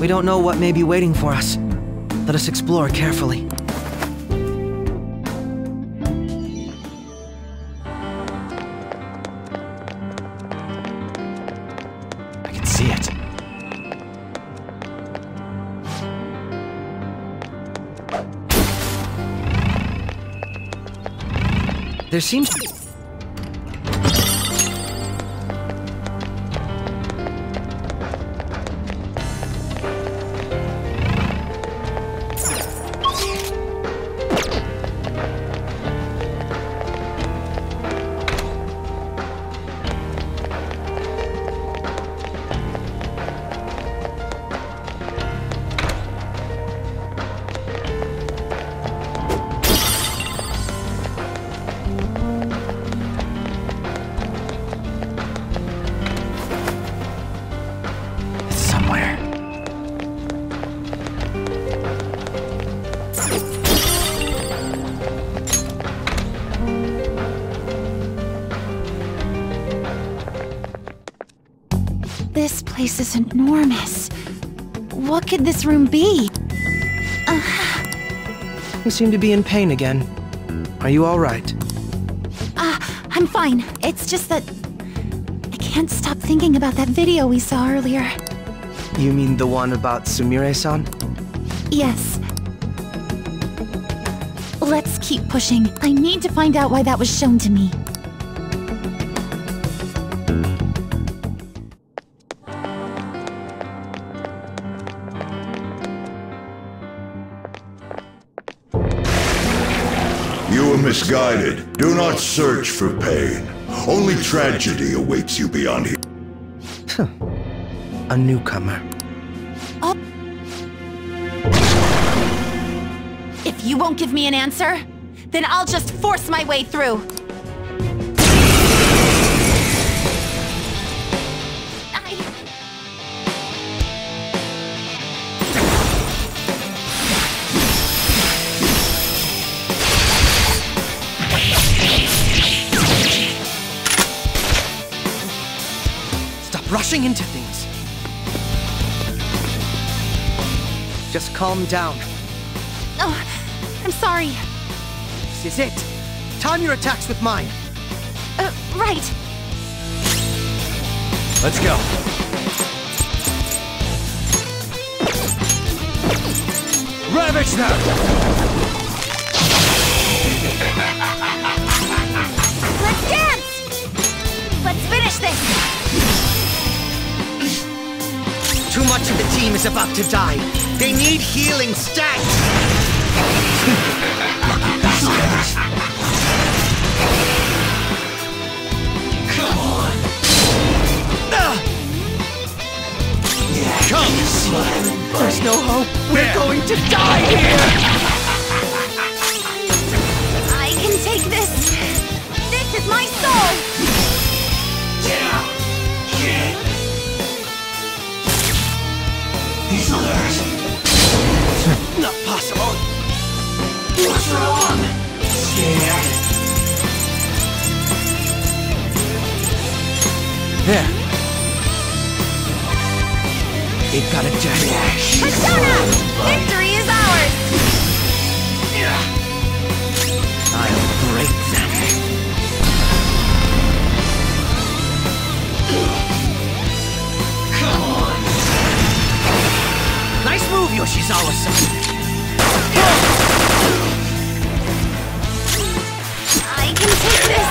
We don't know what may be waiting for us. Let us explore carefully. I can see it. There seems to be... This place is enormous. What could this room be? You seem to be in pain again. Are you all right? I'm fine. It's just that I can't stop thinking about that video we saw earlier. You mean the one about Sumire-san? Yes. Let's keep pushing. I need to find out why that was shown to me. You were misguided. Do not search for pain. Only tragedy awaits you beyond here. A newcomer. Oh. If you won't give me an answer, then I'll just force my way through. Rushing into things. Just calm down. Oh, I'm sorry. This is it. Time your attacks with mine. Right. Let's go. Ravage them! Let's dance! Let's finish this! Too much of the team is about to die. They need healing stats! Lucky bastards. Come on! Yeah, come! There's no hope. We're going to die here! I can take this! This is my soul! Down! Kid! These others! Not possible! What's wrong? Scared? There. They've got it dead. Persona! Victory is ours! I'll break them. Come on! Nice move, Yoshizawa-san. I can take this!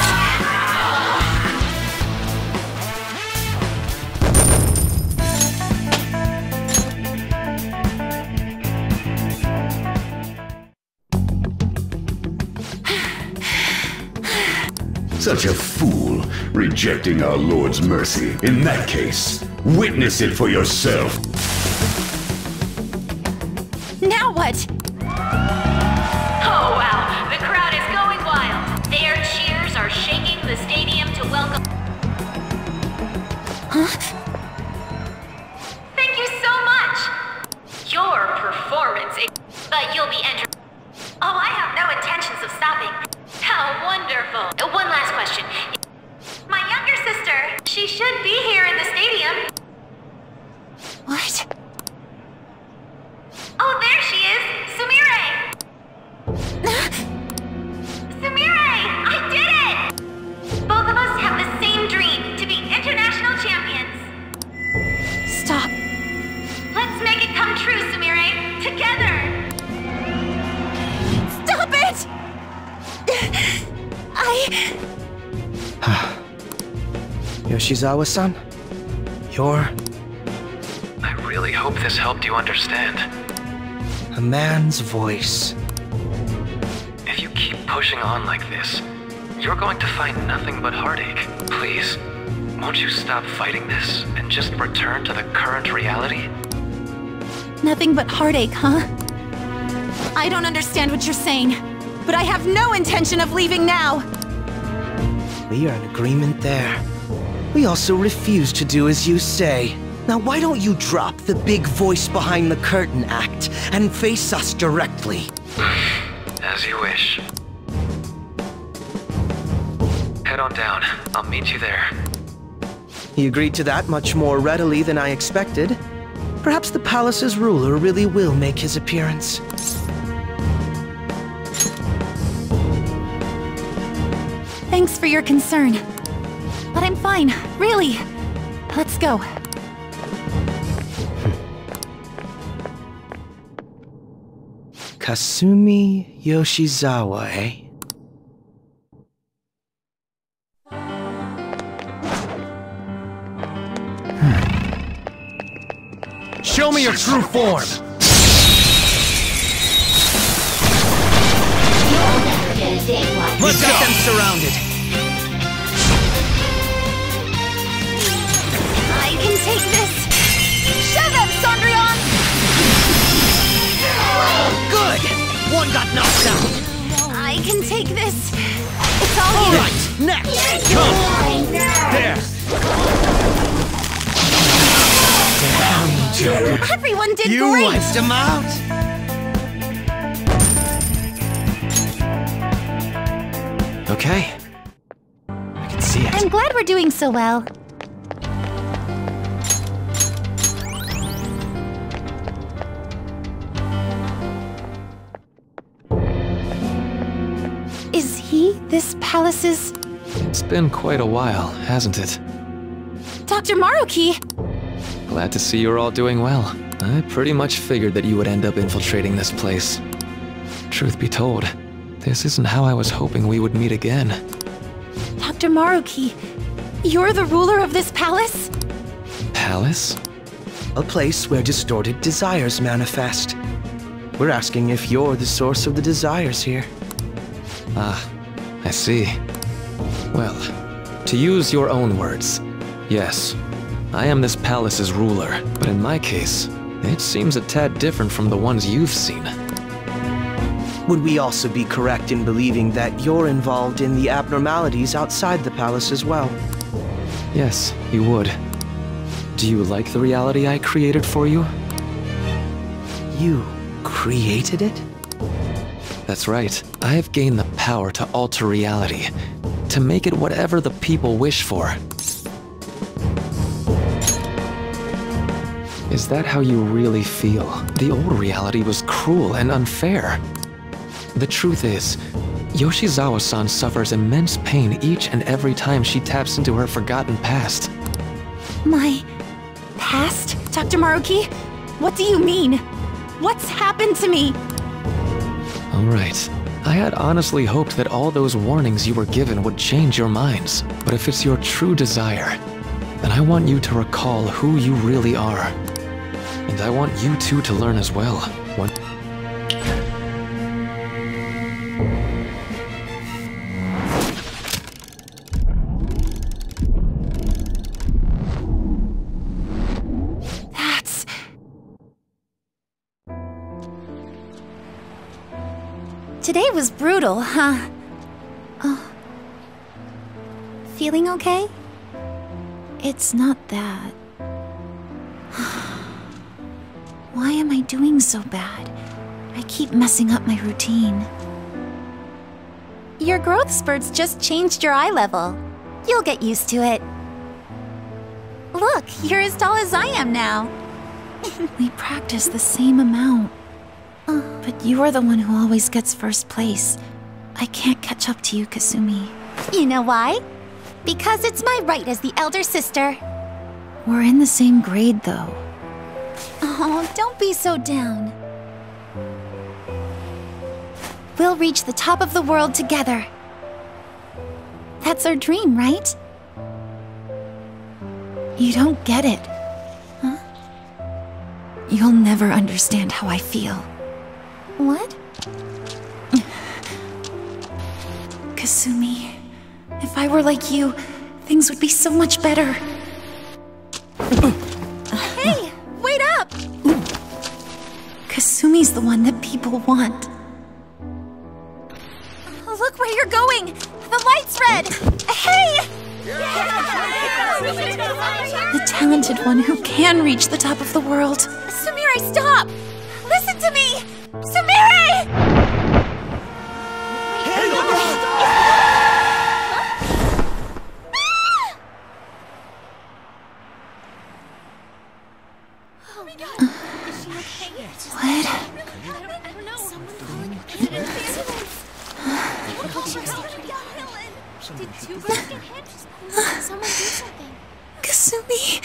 Such a fool, rejecting our Lord's mercy. In that case, witness it for yourself. Now what? Oh wow, the crowd is going wild. Their cheers are shaking the stadium to welcome... Huh? Thank you so much! Your performance is... But you'll be entering... Oh, I have no intentions of stopping. How wonderful. One last question. My younger sister, she should be here in the stadium. What? true, Sumire. Together! Stop it! Yoshizawa-san? You're I really hope this helped you understand. a man's voice. If you keep pushing on like this, you're going to find nothing but heartache. Please, won't you stop fighting this and just return to the current reality? Nothing but heartache, huh? I don't understand what you're saying, but I have no intention of leaving now! We are in agreement there. We also refuse to do as you say. Now why don't you drop the big voice behind the curtain act and face us directly? As you wish. Head on down. I'll meet you there. He agreed to that much more readily than I expected. Perhaps the palace's ruler really will make his appearance. Thanks for your concern. But I'm fine, really. Let's go. Kasumi Yoshizawa, eh? Show me your true form! Let's get them surrounded! I can take this! Show them, Cendrillon! Good! One got knocked out! I can take this! It's all you! Alright, next! Come! There! Everyone did You great! wiped him out! Okay. I can see it. I'm glad we're doing so well. Is he this palace's... It's been quite a while, hasn't it? Dr. Maruki? Glad to see you're all doing well. I pretty much figured that you would end up infiltrating this place. Truth be told, this isn't how I was hoping we would meet again. Dr. Maruki, you're the ruler of this palace? Palace? A place where distorted desires manifest. We're asking if you're the source of the desires here. Ah, I see. Well, to use your own words, yes, I am this palace's ruler, but in my case, it seems a tad different from the ones you've seen. Would we also be correct in believing that you're involved in the abnormalities outside the palace as well? Yes, you would. Do you like the reality I created for you? You created it? That's right. I have gained the power to alter reality, to make it whatever the people wish for. Is that how you really feel? The old reality was cruel and unfair. The truth is, Yoshizawa-san suffers immense pain each and every time she taps into her forgotten past. My... past, Dr. Maruki? What do you mean? What's happened to me? Alright. I had honestly hoped that all those warnings you were given would change your minds. But if it's your true desire, then I want you to recall who you really are. And I want you two to learn as well. That's... Today was brutal, huh? Oh. Feeling okay? It's not that. Why am I doing so bad? I keep messing up my routine. Your growth spurts just changed your eye level. You'll get used to it. Look, you're as tall as I am now. We practice the same amount. But you're the one who always gets first place. I can't catch up to you, Kasumi. You know why? Because it's my right as the elder sister. We're in the same grade, though. Oh, don't be so down. We'll reach the top of the world together. That's our dream, right? You don't get it, huh? You'll never understand how I feel. What? Kasumi, if I were like you, things would be so much better. Hey, wait up! Kasumi's the one that people want. Look where you're going! The light's red! Hey! The talented one who can reach the top of the world. Sumire, stop! Listen to me! Sumire! Oh my god! Is she okay? What? I don't know. Did two girls get hit? Someone do something. Kasumi...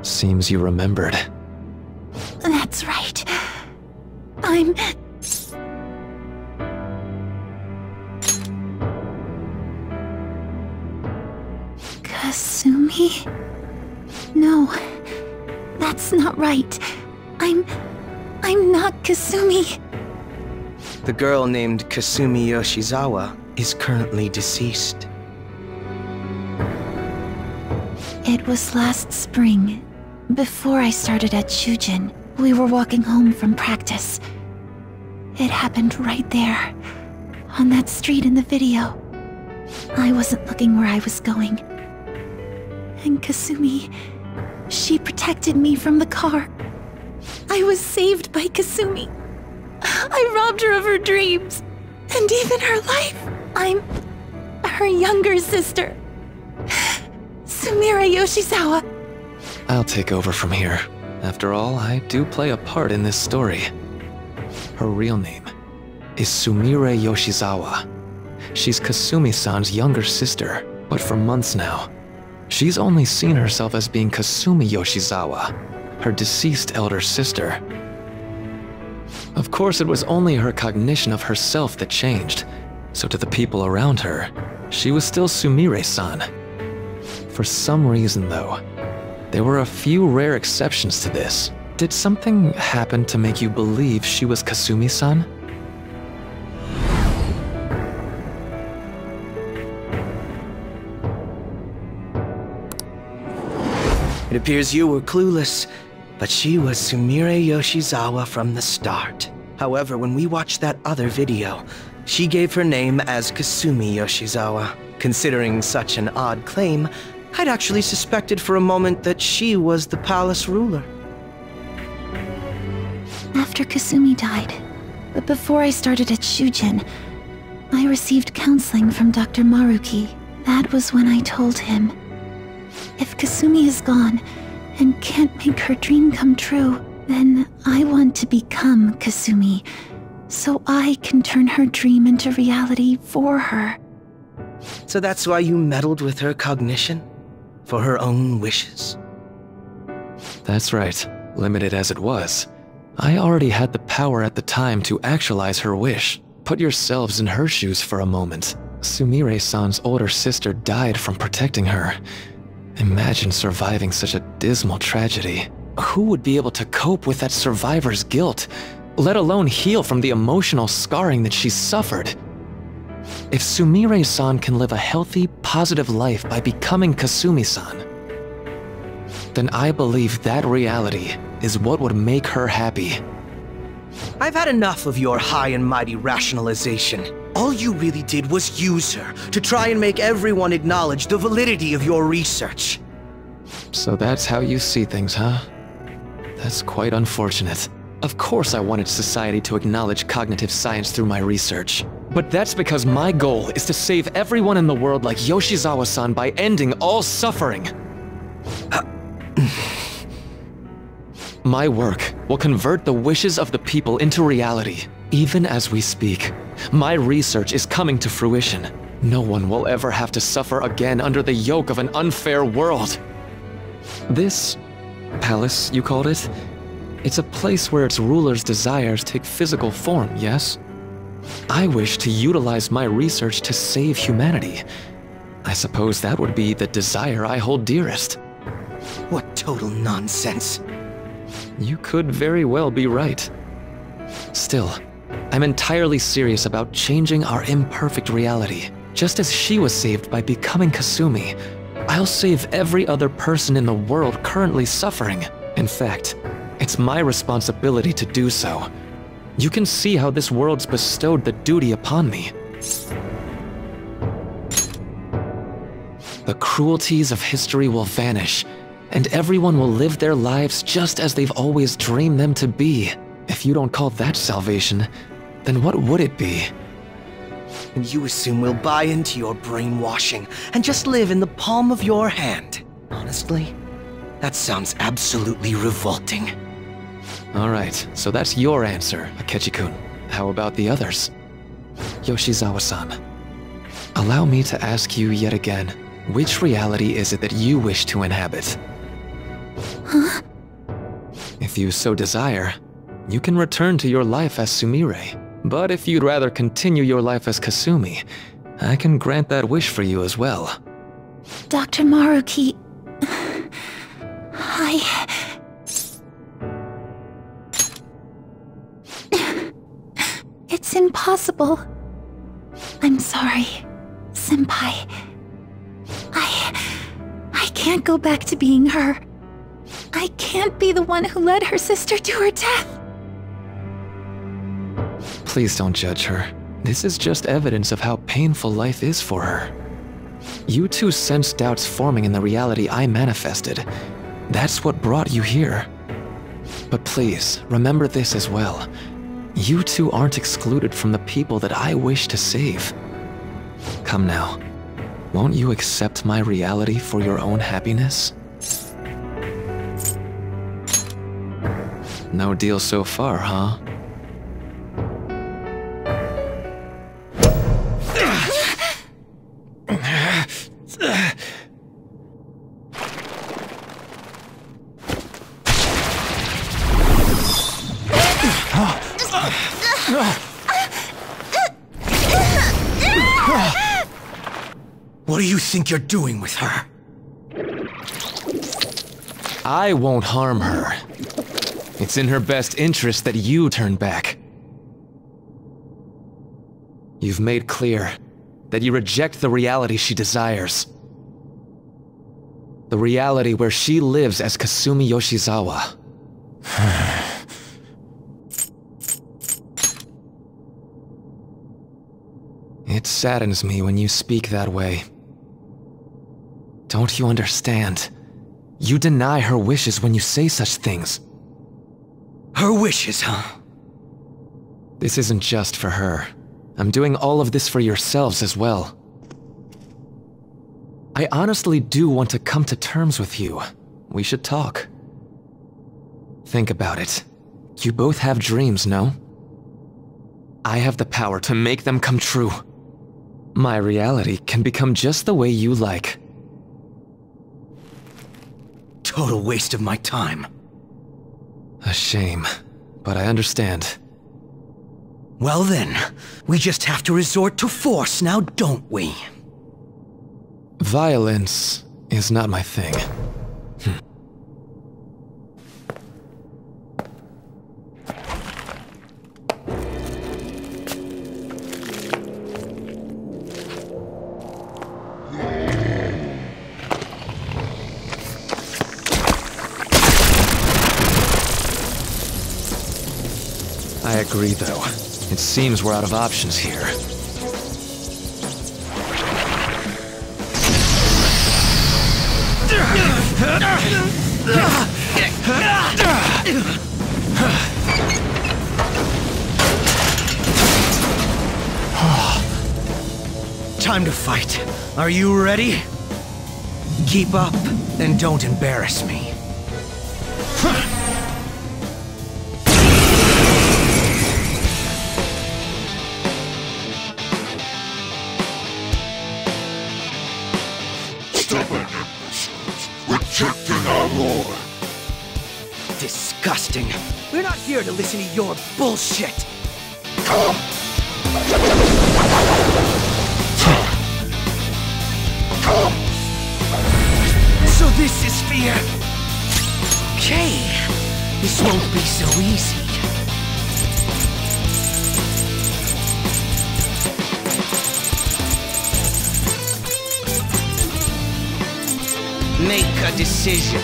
Seems you remembered. That's right. I'm... Kasumi? No, that's not right. I'm not Kasumi. The girl named Kasumi Yoshizawa is currently deceased. It was last spring. Before I started at Shujin, we were walking home from practice. It happened right there, on that street in the video. I wasn't looking where I was going. And Kasumi, she protected me from the car. I was saved by Kasumi. I robbed her of her dreams, and even her life. I'm her younger sister, Sumire Yoshizawa. I'll take over from here. After all, I do play a part in this story. Her real name is Sumire Yoshizawa. She's Kasumi-san's younger sister, but for months now, she's only seen herself as being Kasumi Yoshizawa, her deceased elder sister. Of course, it was only her cognition of herself that changed, so to the people around her, she was still Sumire-san. For some reason, though, there were a few rare exceptions to this. Did something happen to make you believe she was Kasumi-san? It appears you were clueless, but she was Sumire Yoshizawa from the start. However, when we watched that other video, she gave her name as Kasumi Yoshizawa. Considering such an odd claim, I'd actually suspected for a moment that she was the palace ruler. After Kasumi died, but before I started at Shujin, I received counseling from Dr. Maruki. That was when I told him, if Kasumi is gone and can't make her dream come true, then I want to become Kasumi, so I can turn her dream into reality for her. So that's why you meddled with her cognition? For her own wishes? That's right. Limited as it was, I already had the power at the time to actualize her wish. Put yourselves in her shoes for a moment. Sumire-san's older sister died from protecting her. Imagine surviving such a dismal tragedy. Who would be able to cope with that survivor's guilt, let alone heal from the emotional scarring that she suffered? If Sumire-san can live a healthy, positive life by becoming Kasumi-san, then I believe that reality is what would make her happy. I've had enough of your high and mighty rationalization. All you really did was use her to try and make everyone acknowledge the validity of your research. So that's how you see things, huh? That's quite unfortunate. Of course I wanted society to acknowledge cognitive science through my research. But that's because my goal is to save everyone in the world like Yoshizawa-san by ending all suffering. My work will convert the wishes of the people into reality, even as we speak. My research is coming to fruition. No one will ever have to suffer again under the yoke of an unfair world. This palace, you called it? It's a place where its ruler's desires take physical form, yes? I wish to utilize my research to save humanity. I suppose that would be the desire I hold dearest. What total nonsense. You could very well be right. Still, I'm entirely serious about changing our imperfect reality. Just as she was saved by becoming Kasumi, I'll save every other person in the world currently suffering. In fact, it's my responsibility to do so. You can see how this world's bestowed the duty upon me. The cruelties of history will vanish, and everyone will live their lives just as they've always dreamed them to be. If you don't call that salvation, then what would it be? And you assume we'll buy into your brainwashing and just live in the palm of your hand. Honestly, that sounds absolutely revolting. Alright, so that's your answer, Akechi-kun. How about the others? Yoshizawa-san, allow me to ask you yet again, which reality is it that you wish to inhabit? Huh? If you so desire, you can return to your life as Sumire. But if you'd rather continue your life as Kasumi, I can grant that wish for you as well. Dr. Maruki... It's impossible. I'm sorry, Senpai. I can't go back to being her. I can't be the one who led her sister to her death. Please don't judge her. This is just evidence of how painful life is for her. You two sensed doubts forming in the reality I manifested. That's what brought you here. But please, remember this as well. You two aren't excluded from the people that I wish to save. Come now, won't you accept my reality for your own happiness? No deal so far, huh? What do you think you're doing with her? I won't harm her. It's in her best interest that you turn back. You've made clear that you reject the reality she desires. The reality where she lives as Kasumi Yoshizawa. It saddens me when you speak that way. Don't you understand? You deny her wishes when you say such things. Her wishes, huh? This isn't just for her. I'm doing all of this for yourselves as well. I honestly do want to come to terms with you. We should talk. Think about it. You both have dreams, no? I have the power to make them come true. My reality can become just the way you like. Total waste of my time. A shame, but I understand. Well then, we just have to resort to force now, don't we? Violence is not my thing. I agree, though. It seems we're out of options here. time to fight. Are you ready? Keep up, and don't embarrass me. Stubborn imbeciles, rejecting our lord. Disgusting. We're not here to listen to your bullshit. Come! Come! So this is fear. Okay, this won't be so easy. Make a decision.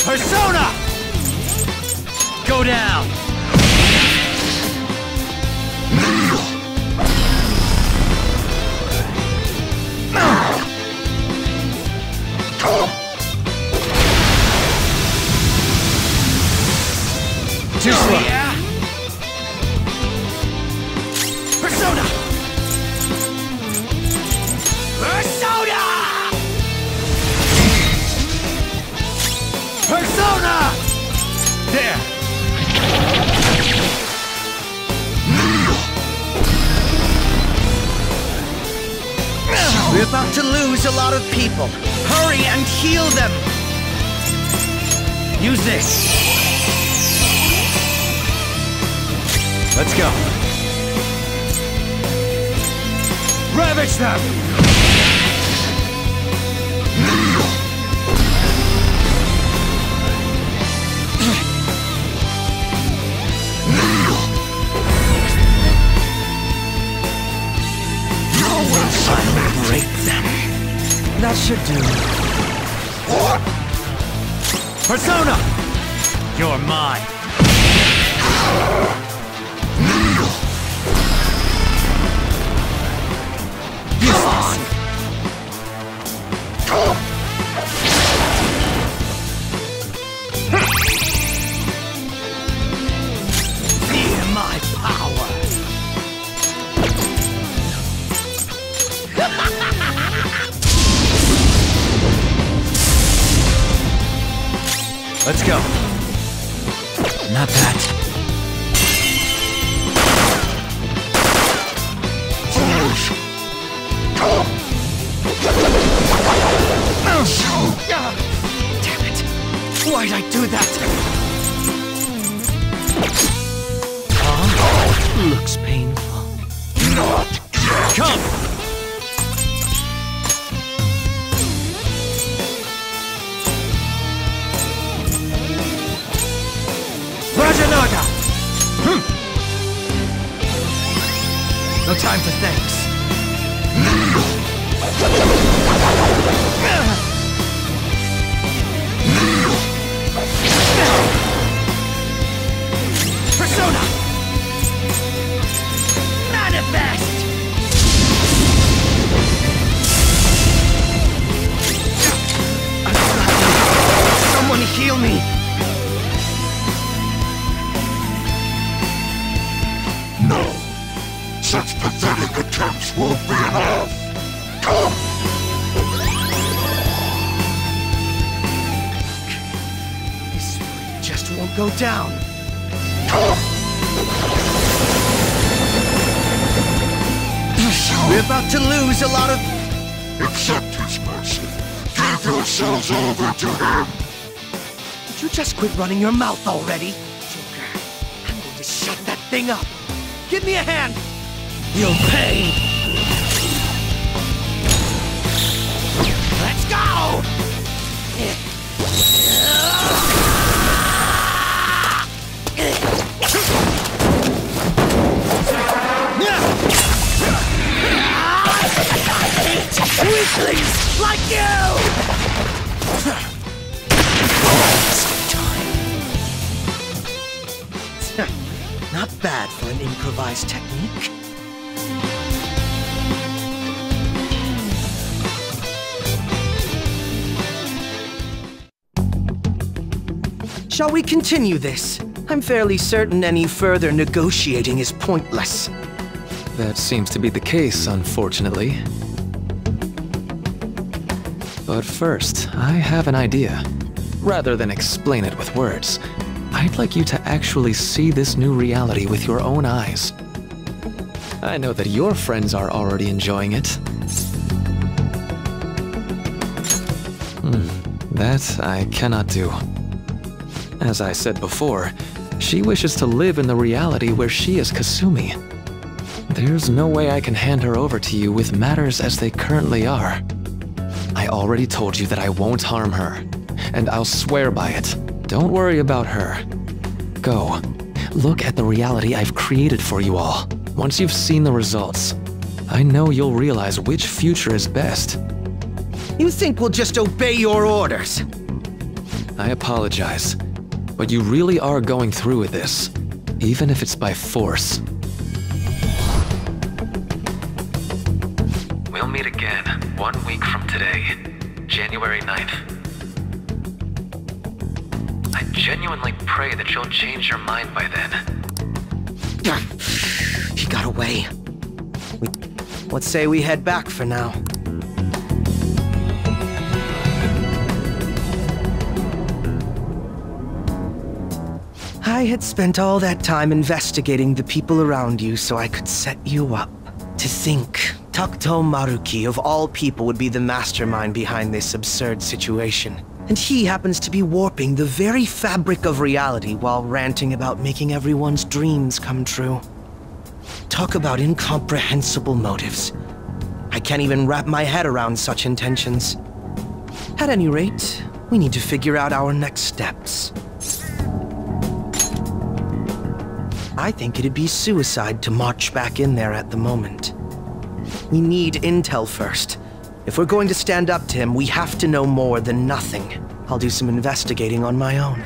Persona! Go down! Too slow. Yeah. Persona! Persona! Persona! There. We're about to lose a lot of people. Hurry and heal them. Use this. Let's go. Ravage them! I'll break them. That should do. What? Persona! You're mine. Feel my power. Let's go. Not that. Damn it! Why'd I do that? Looks painful. Not yet. Come! Rajanoga! No time for thanks. Persona! Manifest! Someone heal me! No. Such pathetic attempts won't be enough. Come! This just won't go down. Come! We're about to lose a lot of... Accept his mercy. Give yourselves over to him. Would you just quit running your mouth already? Joker, I'm going to shut that thing up. Give me a hand. You'll pay. Let's go! Weaklings like you! Not bad for an improvised technique. Shall we continue this? I'm fairly certain any further negotiating is pointless. That seems to be the case, unfortunately. But first, I have an idea. Rather than explain it with words, I'd like you to actually see this new reality with your own eyes. I know that your friends are already enjoying it. That I cannot do. As I said before, she wishes to live in the reality where she is Kasumi. There's no way I can hand her over to you with matters as they currently are. I already told you that I won't harm her, and I'll swear by it. Don't worry about her. Go. Look at the reality I've created for you all. Once you've seen the results, I know you'll realize which future is best. You think we'll just obey your orders? I apologize, but you really are going through with this, even if it's by force. We'll meet again 1 week from today, January 9th. I genuinely pray that you'll change your mind by then. He got away. Let's say we head back for now. I had spent all that time investigating the people around you so I could set you up. To think, Takuto Maruki of all people would be the mastermind behind this absurd situation. And he happens to be warping the very fabric of reality while ranting about making everyone's dreams come true. Talk about incomprehensible motives. I can't even wrap my head around such intentions. At any rate, we need to figure out our next steps. I think it'd be suicide to march back in there at the moment. We need intel first. If we're going to stand up to him, we have to know more than nothing. I'll do some investigating on my own.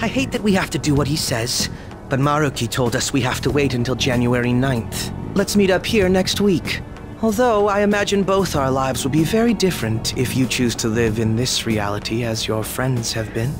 I hate that we have to do what he says, but Maruki told us we have to wait until January 9th. Let's meet up here next week. Although I imagine both our lives will be very different if you choose to live in this reality as your friends have been.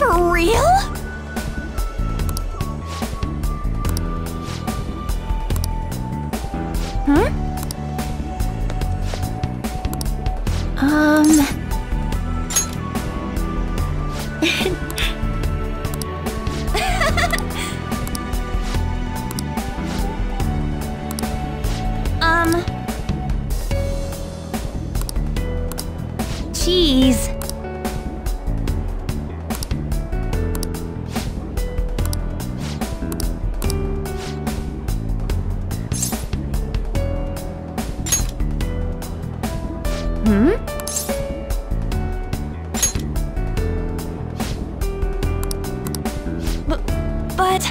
For real? Huh? Cheese. But...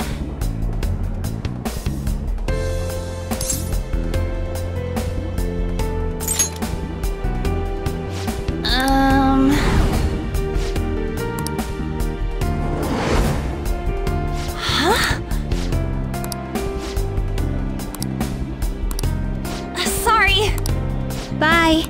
Huh? Sorry. Bye.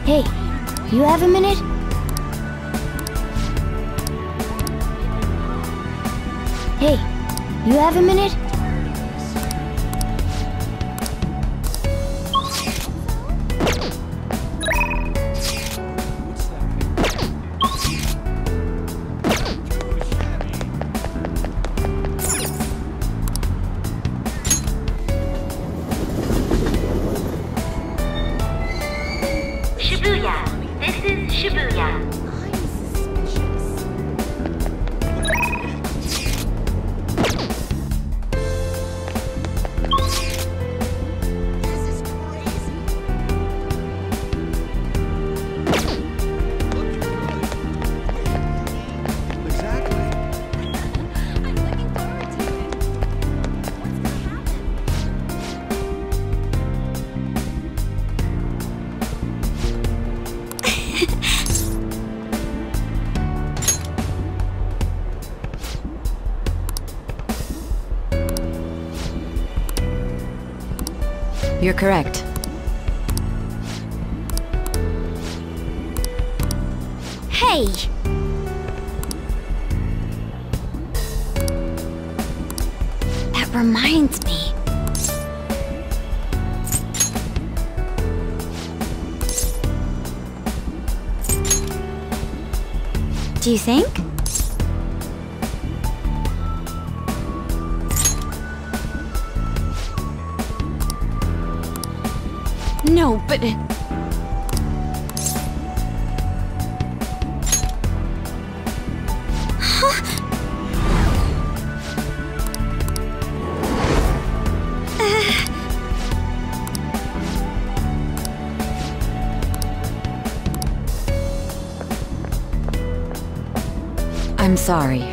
Hey, you have a minute? Hey, you have a minute? Shibuya. This is Shibuya. You're correct. Hey! That reminds me. Do you think? No, but... I'm sorry.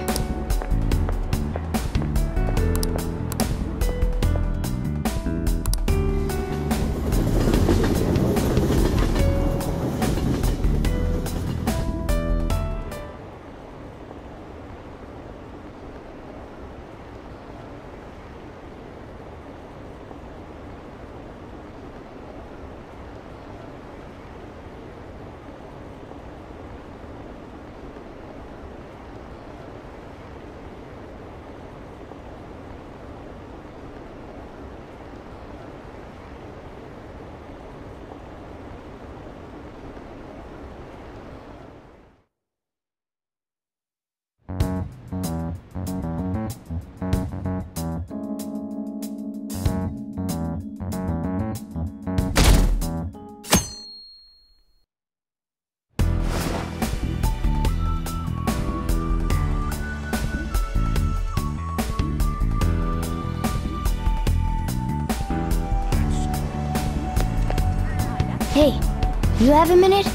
Hey, you have a minute?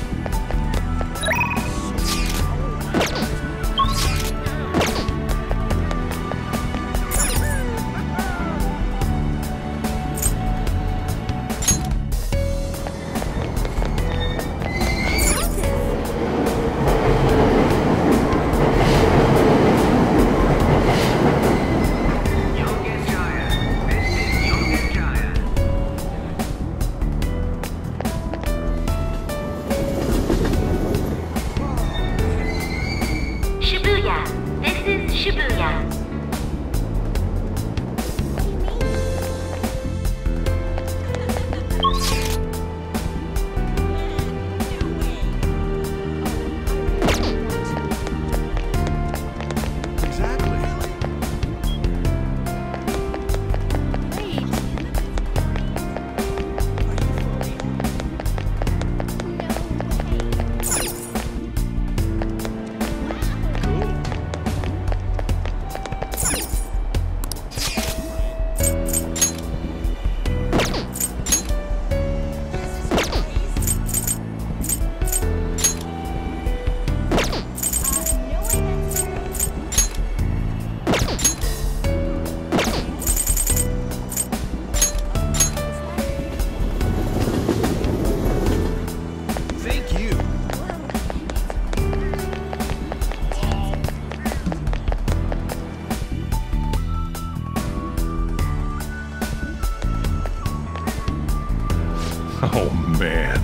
Oh, man.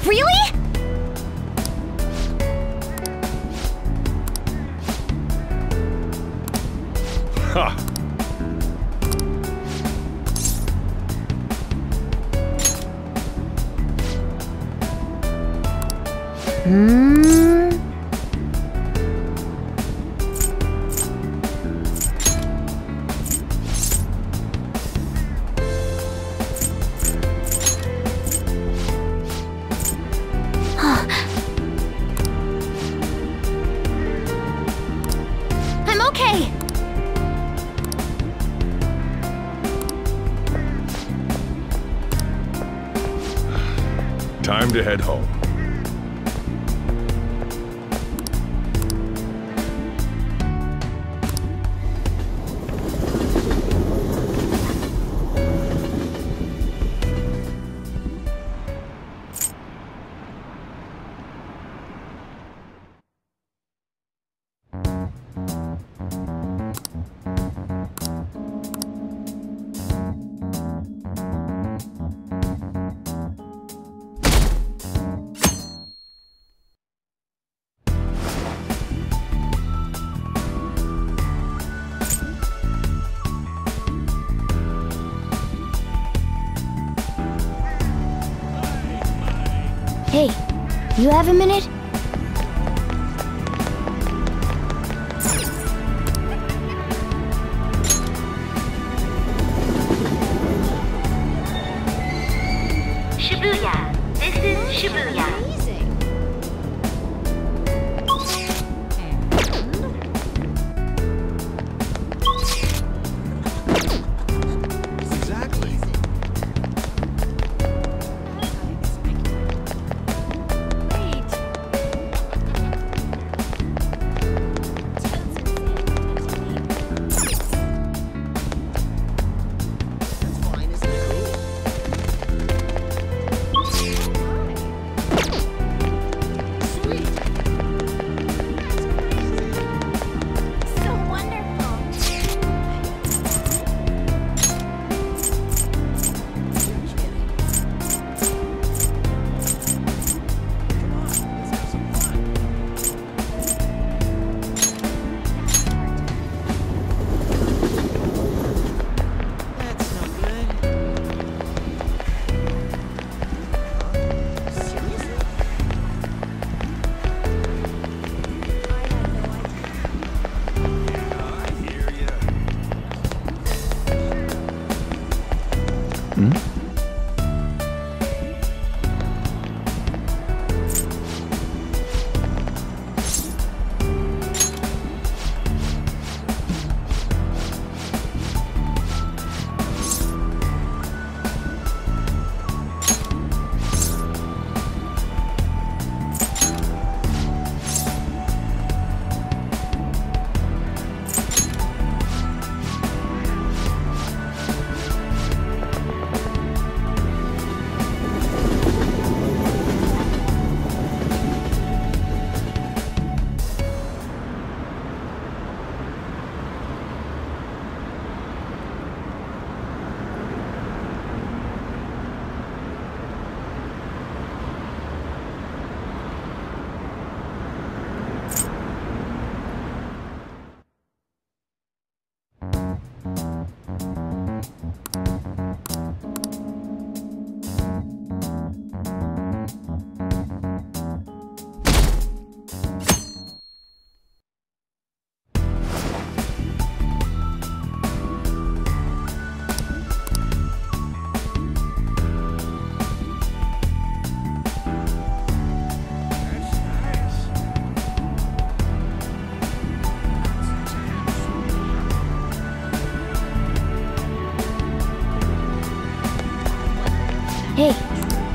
Really? Ha! I'm okay. Time to head home. Hey, you have a minute? Shibuya. This is Shibuya. Exactly. Wait,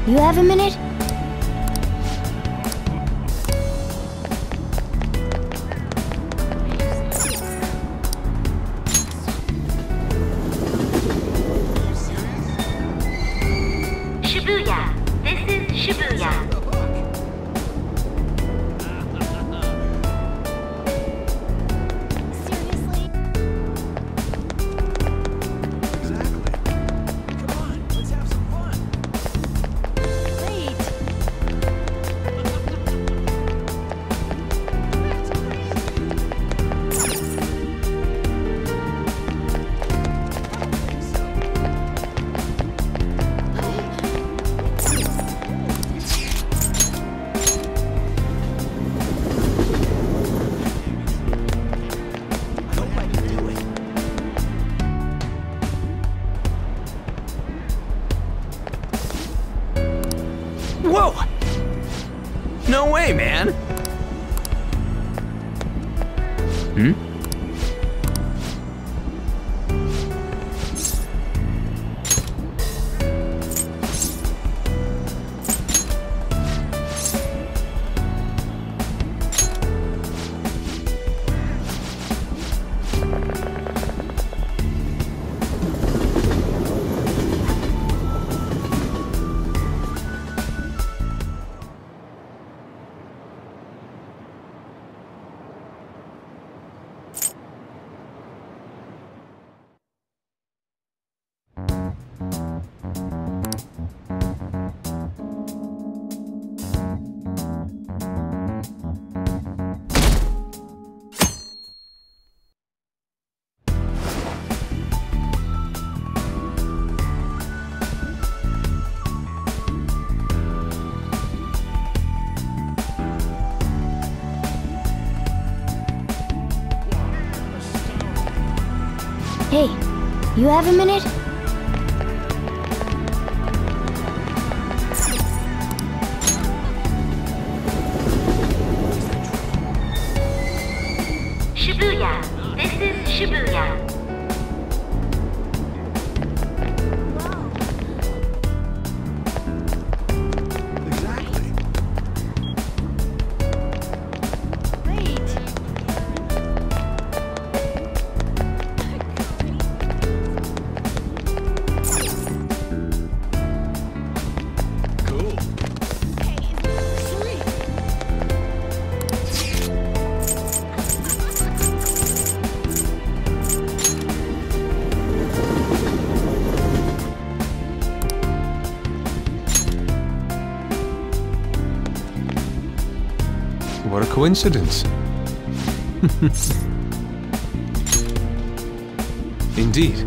You have a minute? Shibuya. This is Shibuya. Whoa! No way, man! Hey, you have a minute? Shibuya. This is Shibuya. What a coincidence. Indeed.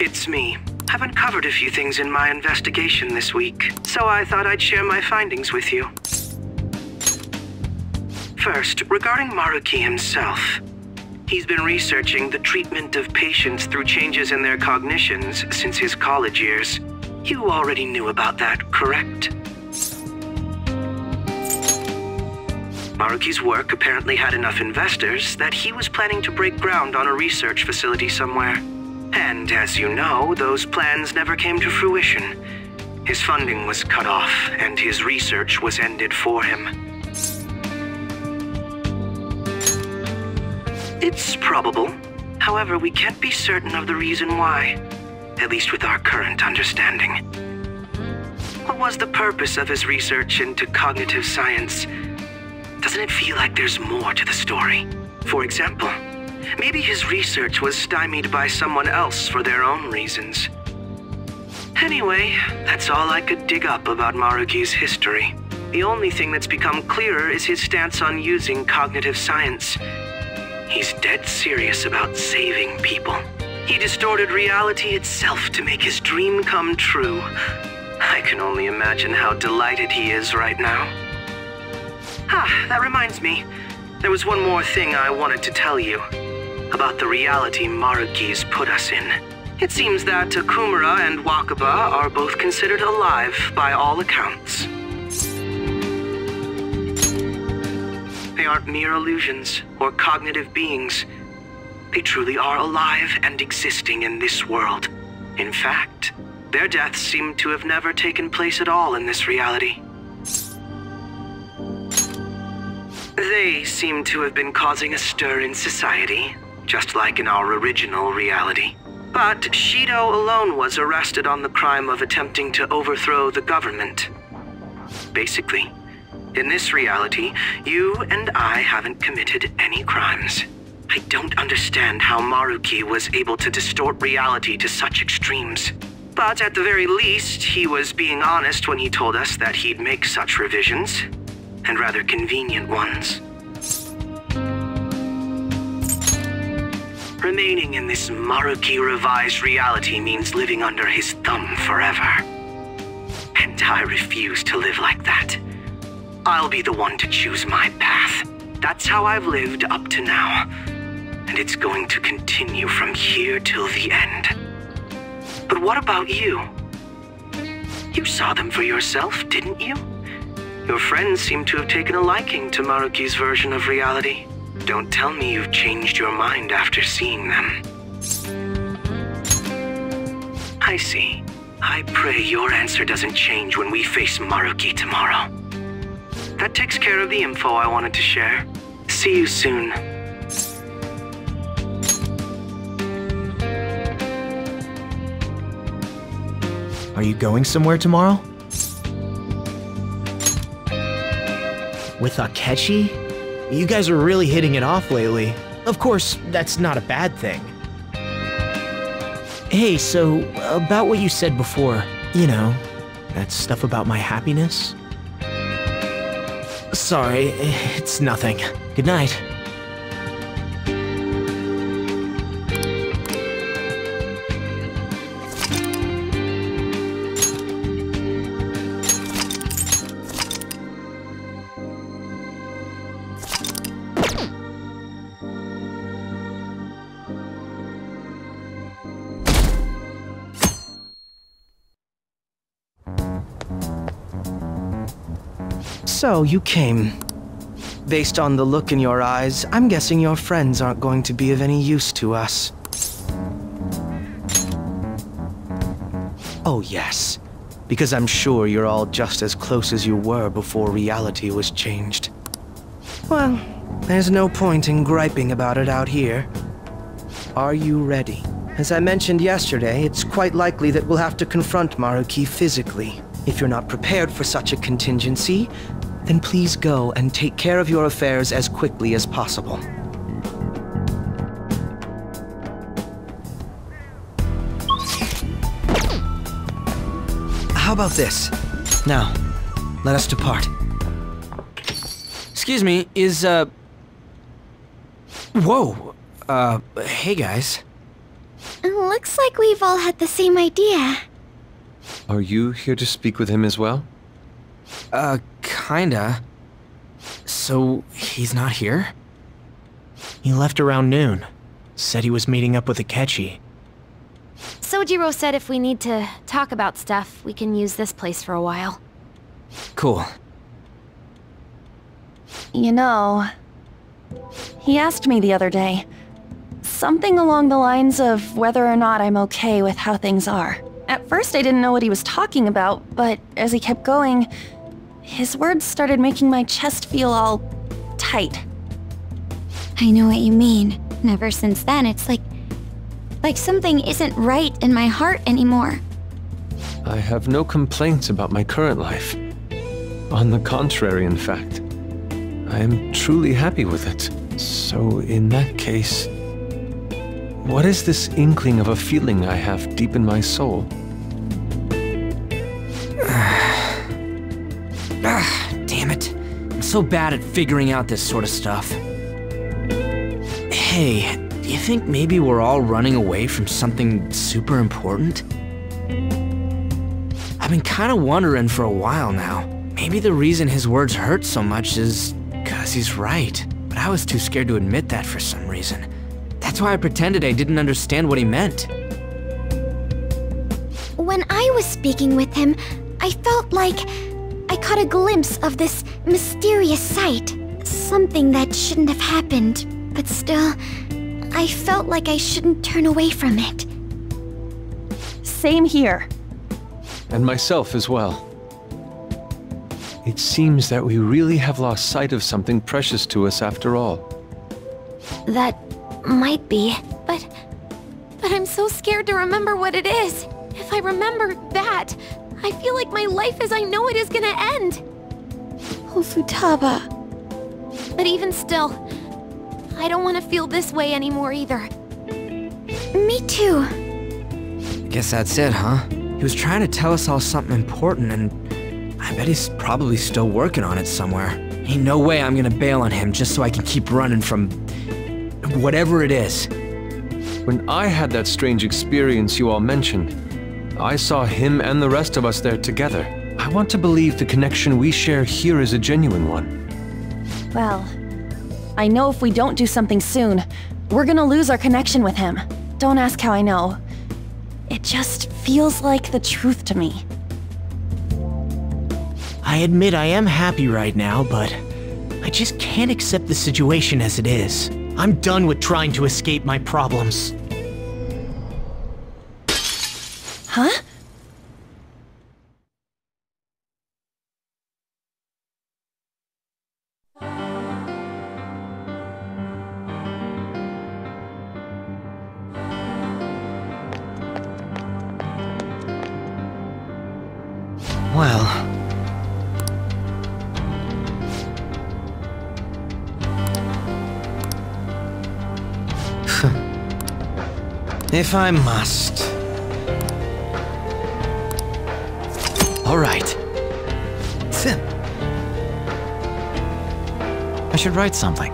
It's me. I've uncovered a few things in my investigation this week, so I thought I'd share my findings with you. First, regarding Maruki himself. He's been researching the treatment of patients through changes in their cognitions since his college years. You already knew about that, correct? Maruki's work apparently had enough investors that he was planning to break ground on a research facility somewhere. And as you know, those plans never came to fruition. His funding was cut off, and his research was ended for him. It's probable. However, we can't be certain of the reason why. At least with our current understanding. What was the purpose of his research into cognitive science? Doesn't it feel like there's more to the story? For example, maybe his research was stymied by someone else for their own reasons. Anyway, that's all I could dig up about Maruki's history. The only thing that's become clearer is his stance on using cognitive science. He's dead serious about saving people. He distorted reality itself to make his dream come true. I can only imagine how delighted he is right now. That reminds me. There was one more thing I wanted to tell you. About the reality Maruki's put us in. It seems that Okumura and Wakaba are both considered alive by all accounts. They aren't mere illusions or cognitive beings. They truly are alive and existing in this world. In fact, their deaths seem to have never taken place at all in this reality. They seem to have been causing a stir in society, just like in our original reality. But Shido alone was arrested on the crime of attempting to overthrow the government. Basically, in this reality, you and I haven't committed any crimes. I don't understand how Maruki was able to distort reality to such extremes. But at the very least, he was being honest when he told us that he'd make such revisions, and rather convenient ones. Remaining in this Maruki revised reality means living under his thumb forever. And I refuse to live like that. I'll be the one to choose my path. That's how I've lived up to now. And it's going to continue from here till the end. But what about you? You saw them for yourself, didn't you? Your friends seem to have taken a liking to Maruki's version of reality. Don't tell me you've changed your mind after seeing them. I see. I pray your answer doesn't change when we face Maruki tomorrow. That takes care of the info I wanted to share. See you soon. Are you going somewhere tomorrow? With Akechi? You guys are really hitting it off lately. Of course, that's not a bad thing. Hey, so, about what you said before, you know, that stuff about my happiness? Sorry, it's nothing. Good night. So, you came. Based on the look in your eyes, I'm guessing your friends aren't going to be of any use to us. Oh yes, because I'm sure you're all just as close as you were before reality was changed. Well, there's no point in griping about it out here. Are you ready? As I mentioned yesterday, it's quite likely that we'll have to confront Maruki physically. If you're not prepared for such a contingency, then please go and take care of your affairs as quickly as possible. How about this? Now, let us depart. Excuse me, is, Whoa! Hey guys. Looks like we've all had the same idea. Are you here to speak with him as well? Kinda. So, he's not here? He left around noon. Said he was meeting up with Akechi. Sojiro said if we need to talk about stuff, we can use this place for a while. Cool. You know, he asked me the other day. Something along the lines of whether or not I'm okay with how things are. At first I didn't know what he was talking about, but as he kept going, his words started making my chest feel all tight. I know what you mean. And ever since then, it's like something isn't right in my heart anymore. I have no complaints about my current life. On the contrary, in fact. I am truly happy with it. So in that case, what is this inkling of a feeling I have deep in my soul? Damn it. I'm so bad at figuring out this sort of stuff. Hey, do you think maybe we're all running away from something super important? I've been kinda wondering for a while now. Maybe the reason his words hurt so much is 'cause he's right. But I was too scared to admit that for some reason. That's why I pretended I didn't understand what he meant. When I was speaking with him, I felt like I caught a glimpse of this mysterious sight. Something that shouldn't have happened, but still, I felt like I shouldn't turn away from it. Same here. And myself as well. It seems that we really have lost sight of something precious to us after all. That might be, but I'm so scared to remember what it is. If I remember that, I feel like my life as I know it is gonna end. Oh, Futaba. But even still, I don't want to feel this way anymore either. Me too. Guess that's it, huh? He was trying to tell us all something important, and I bet he's probably still working on it somewhere. Ain't no way I'm gonna bail on him just so I can keep running from whatever it is. When I had that strange experience you all mentioned, I saw him and the rest of us there together. I want to believe the connection we share here is a genuine one. Well, I know if we don't do something soon, we're gonna lose our connection with him. Don't ask how I know. It just feels like the truth to me. I admit I am happy right now, but I just can't accept the situation as it is. I'm done with trying to escape my problems. Huh? Well... if I must... All right. Sim. I should write something.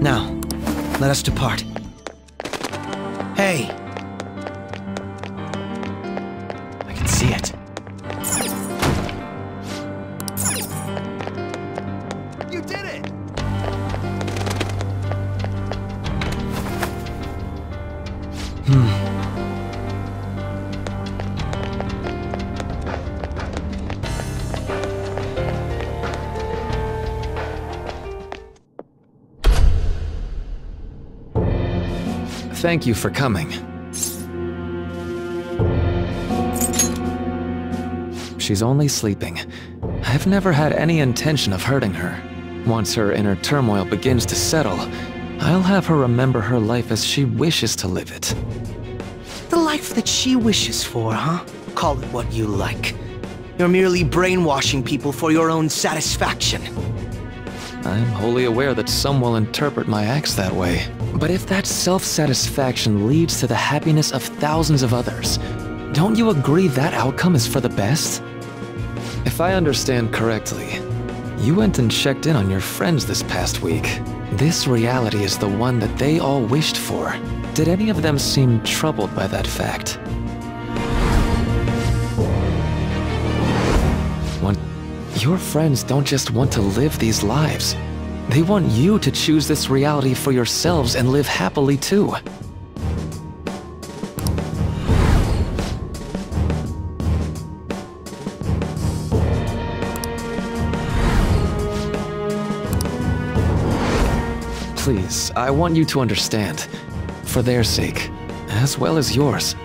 Now, let us depart. Hey! I can see it. You did it! Thank you for coming. She's only sleeping. I've never had any intention of hurting her. Once her inner turmoil begins to settle, I'll have her remember her life as she wishes to live it. The life that she wishes for, huh? Call it what you like. You're merely brainwashing people for your own satisfaction. I'm wholly aware that some will interpret my acts that way. But if that self-satisfaction leads to the happiness of thousands of others, don't you agree that outcome is for the best? If I understand correctly, you went and checked in on your friends this past week. This reality is the one that they all wished for. Did any of them seem troubled by that fact? Your friends don't just want to live these lives. They want you to choose this reality for yourselves and live happily too. Please, I want you to understand. For their sake, as well as yours.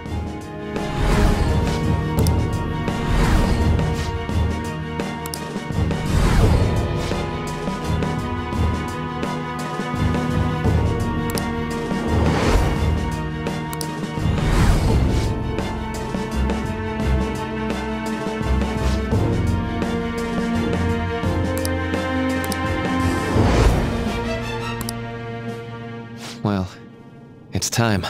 Well, it's time.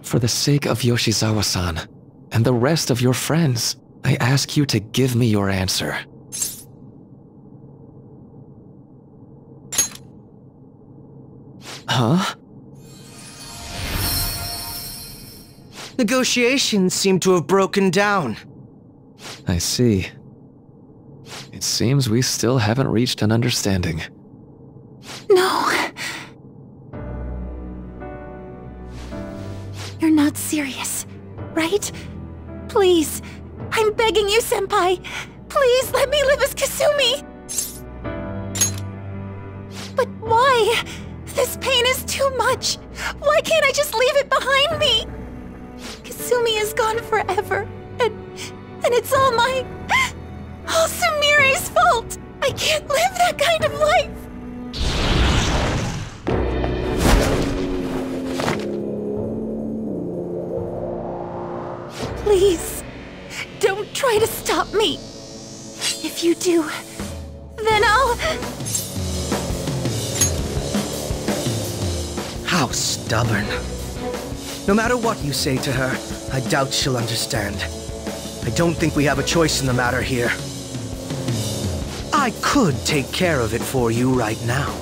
For the sake of Yoshizawa-san, and the rest of your friends, I ask you to give me your answer. Huh? Negotiations seem to have broken down. I see. It seems we still haven't reached an understanding. No. You're not serious, right? Please, I'm begging you, Senpai. Please let me live as Kasumi. But why? This pain is too much. Why can't I just leave it behind me? Kasumi is gone forever, and it's all Sumire's fault. I can't live that kind of life. Please, don't try to stop me. If you do, then I'll... How stubborn. No matter what you say to her, I doubt she'll understand. I don't think we have a choice in the matter here. I could take care of it for you right now.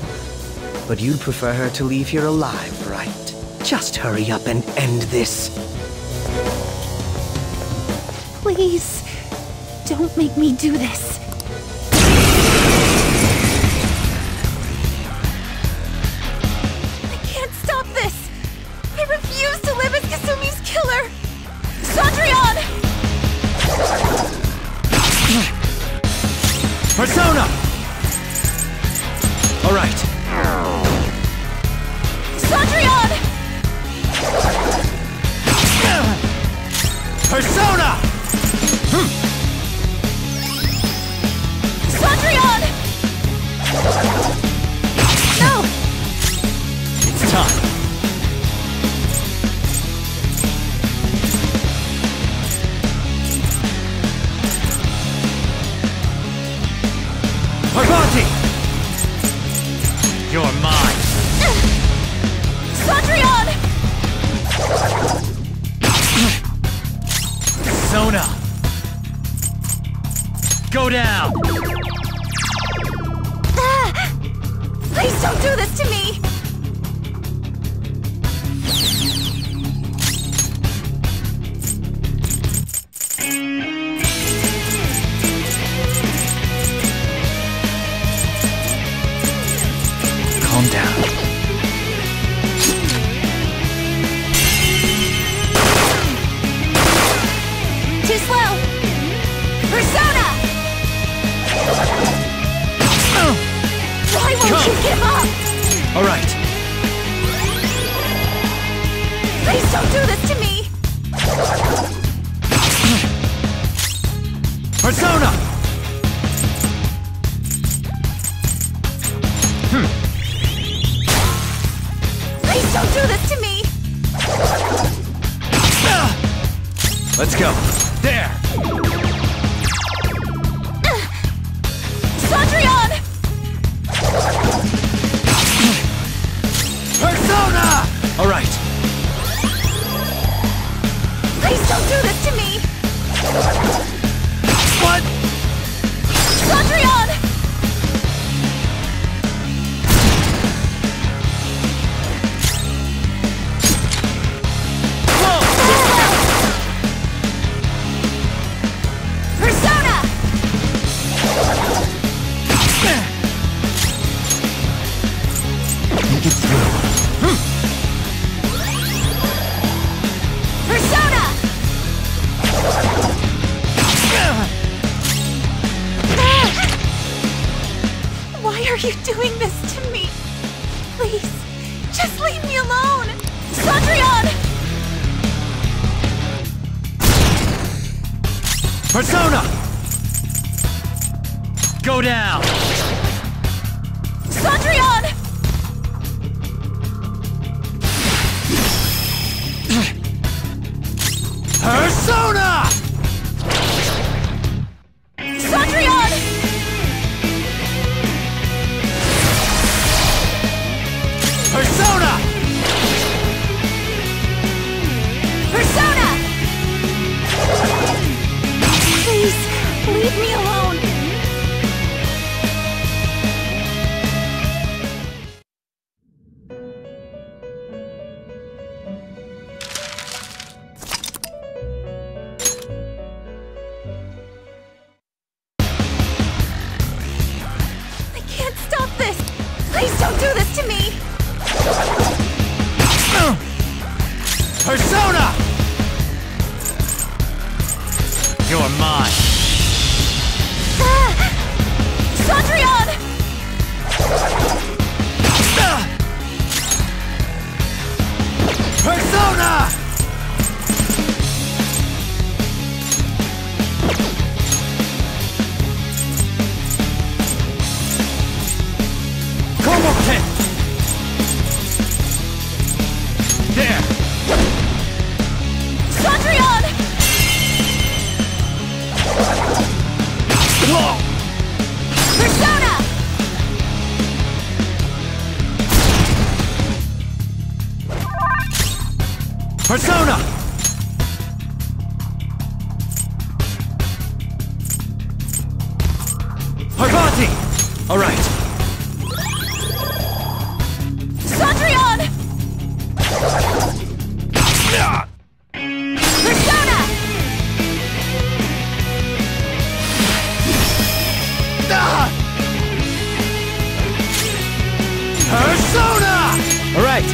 But you'd prefer her to leave here alive, right? Just hurry up and end this. Please, don't make me do this. I can't stop this. I refuse to live as Kasumi's killer. Cendrillon! Persona! All right. Cendrillon! Persona! Cendrillon! No! It's time. Parvati! You're mine. Cendrillon! Persona! Go down! Please don't do this to me! Calm down. Too slow! Persona! Why won't you give up? All right. Please don't do this to me! Persona! Please don't do this to me! Let's go. There! Cendrillon! Persona! All right. Please don't do this to me! What? you doing this to me? Please, just leave me alone! Cendrillon! Persona! Go down! Cendrillon! Persona! Cendrillon! Persona! Persona! Please, leave me alone. I can't stop this. Please don't do this to me. Persona! You're mine. Cendrillon! Persona! Como Ken! There! Cendrillon! Persona! Persona! Parvati! All right. Cendrillon! Persona! Persona! All right.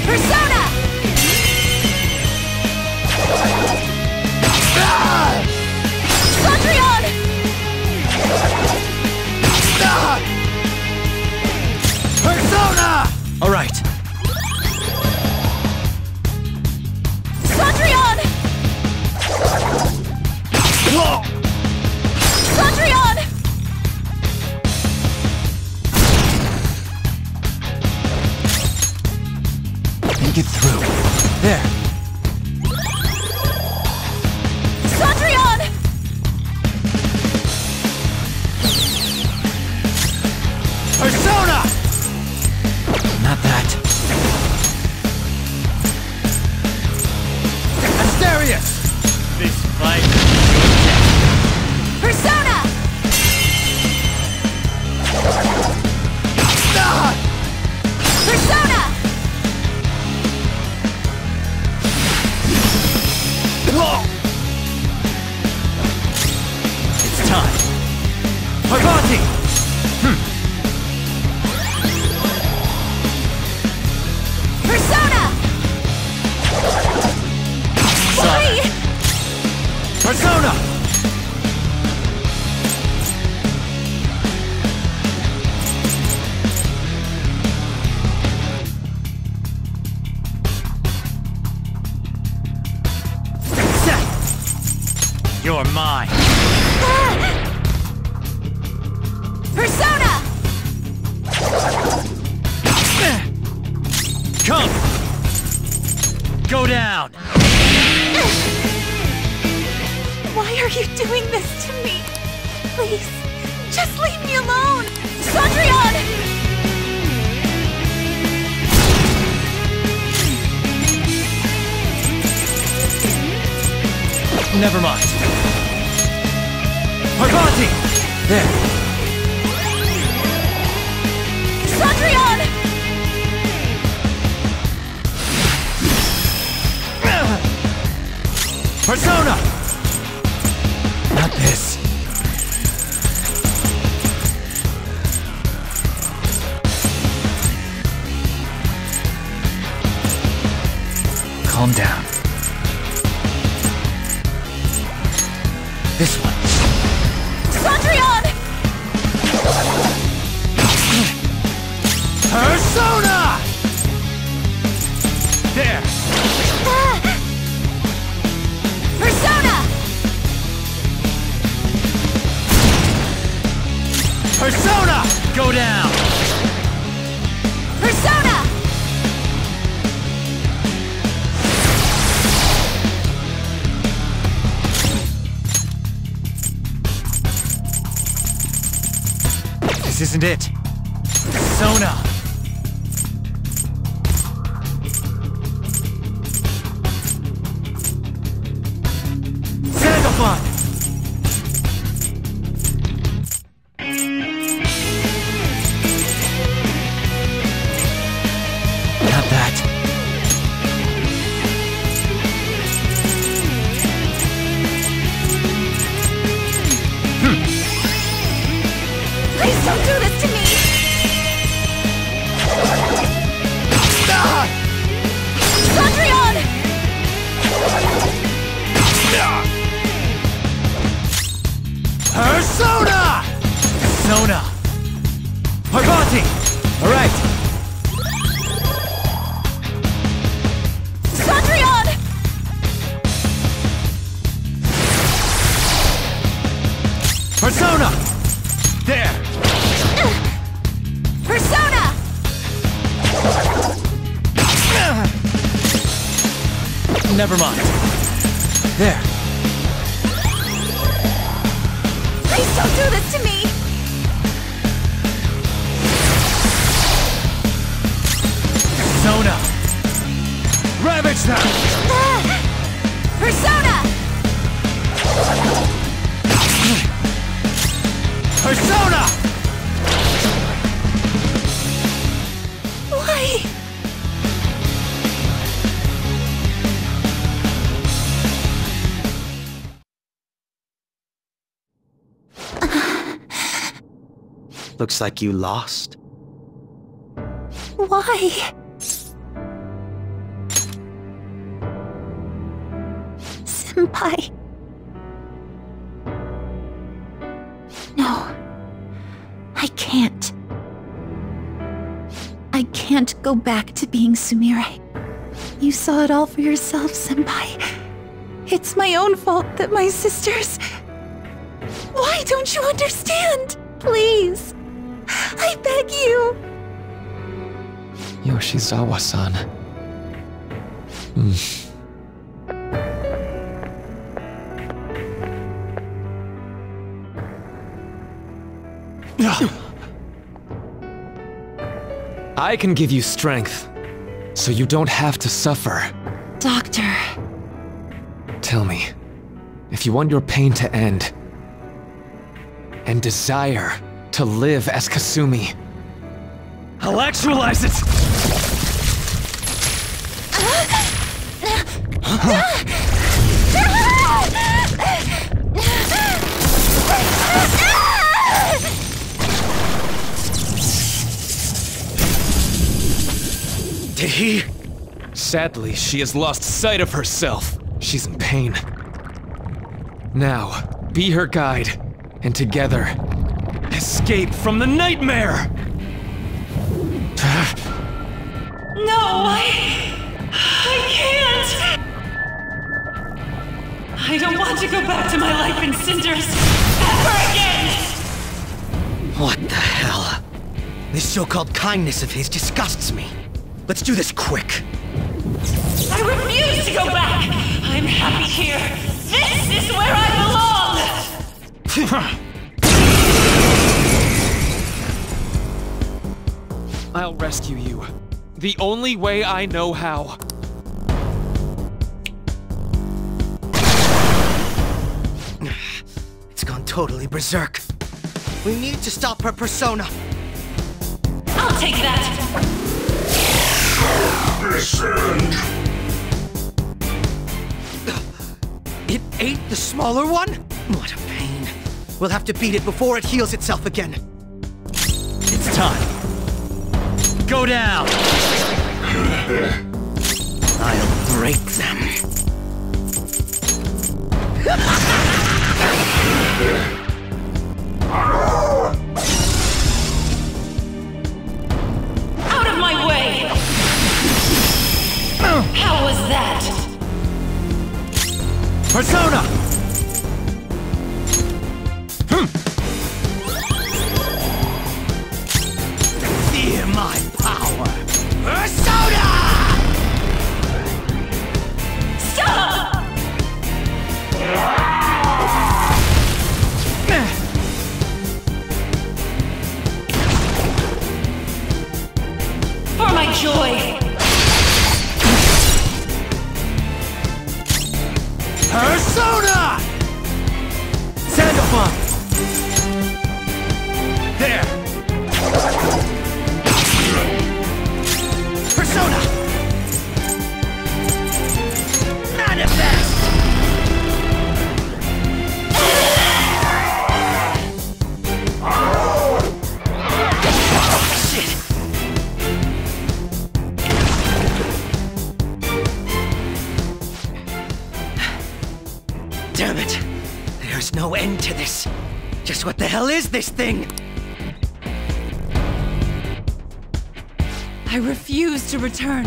Persona! Cendrillon! Persona! All right. Cendrillon! Cendrillon! Make it through. There. Cendrillon! Persona! Not that. Asterius! This fight is your death. Persona! Persona! It's time. Parvati! Persona! Why? Persona! Set! You're mine. Persona! Come! Go down! Why are you doing this to me? Please, just leave me alone! Cendrillon! Never mind. Parvati! There. Cendrillon! Persona! Not this. Calm down. This one. Cendrillon! Persona! There! Persona! Persona! Go down! Persona! This isn't it. Persona! Sandalfon! Not that. Please don't do this to me! Cendrillon! Persona! Persona! Parvati! Alright! Cendrillon! Persona! There! Persona! Never mind. There. Please don't do this to me! Persona! Ravage them! Persona! Persona! Why? Looks like you lost. Why? Senpai. No. I can't. I can't go back to being Sumire. You saw it all for yourself, Senpai. It's my own fault that my sisters... Why don't you understand? Please. I beg you. Yoshizawa-san. I can give you strength, so you don't have to suffer. Doctor. Tell me, if you want your pain to end, and desire to live as Kasumi, I'll actualize it! Did he? Sadly, she has lost sight of herself. She's in pain. Now, be her guide, and together, escape from the nightmare! No, I can't! I don't want to go back to my life in cinders ever again! What the hell? This so-called kindness of his disgusts me. Let's do this quick. I refuse to go back! I'm happy here! This is where I belong! I'll rescue you. The only way I know how. It's gone totally berserk. We need to stop her persona. I'll take that! Descend. It ate the smaller one? What a pain. We'll have to beat it before it heals itself again. It's time. Go down! I'll break them. Persona! Fear my power! Persona! Stop! For my joy! Persona! Sandalphon! There! Persona! Manifest! Shit! Damn it! There's no end to this. Just what the hell is this thing? I refuse to return.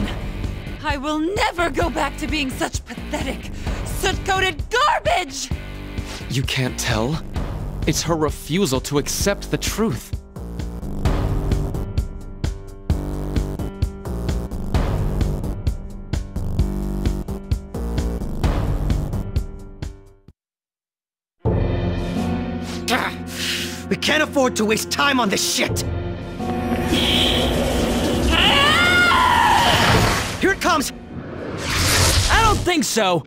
I will never go back to being such pathetic, soot-coated garbage! You can't tell? It's her refusal to accept the truth. We can't afford to waste time on this shit! Here it comes! I don't think so!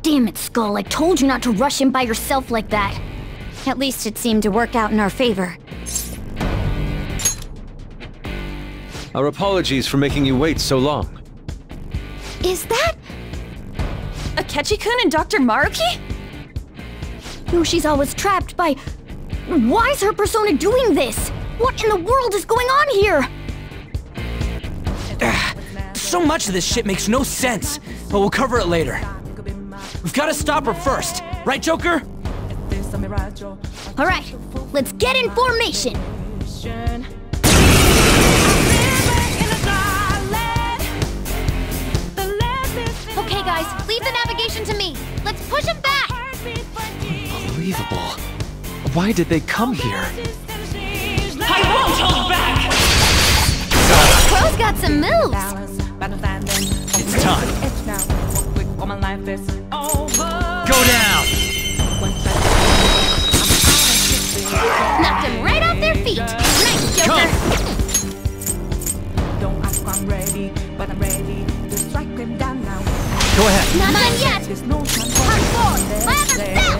Damn it, Skull. I told you not to rush in by yourself like that. At least it seemed to work out in our favor. Our apologies for making you wait so long. Is that... Akechi-kun and Dr. Maruki? Yoshi's always trapped by... Why is her persona doing this? What in the world is going on here? So much of this shit makes no sense, but we'll cover it later. We've got to stop her first, right, Joker? Alright, let's get in formation! Okay guys, leave the navigation to me. Let's push him back! Unbelievable. Why did they come here? I won't hold back! Cro's got some moves! It's time. Go down! Knocked him right off their feet! Nice, Joker! Go ahead. Not done yet! Hardcore! Lather step!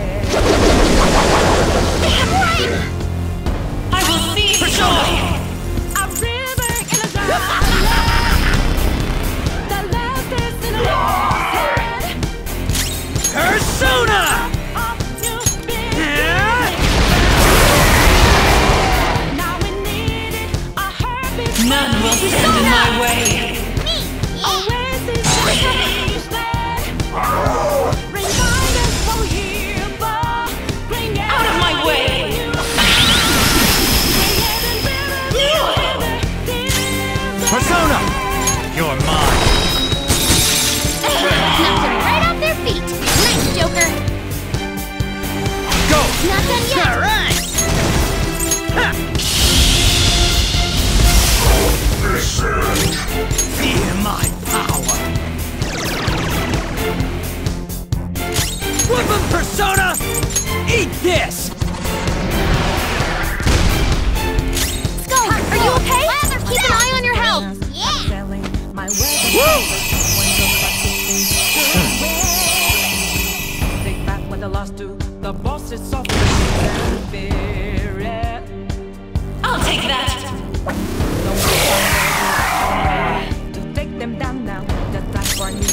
Damn right! I will see for joy! Persona! None will stand in my way! Out of my way! Persona! You're mine. Knocked him right off their feet! Nice, Joker! Go! Not done yet! Alright! Fear my power! Whoop 'em, Persona! Eat this! Skull, are you okay? Keep an eye on your health! Yeah! I'll take that!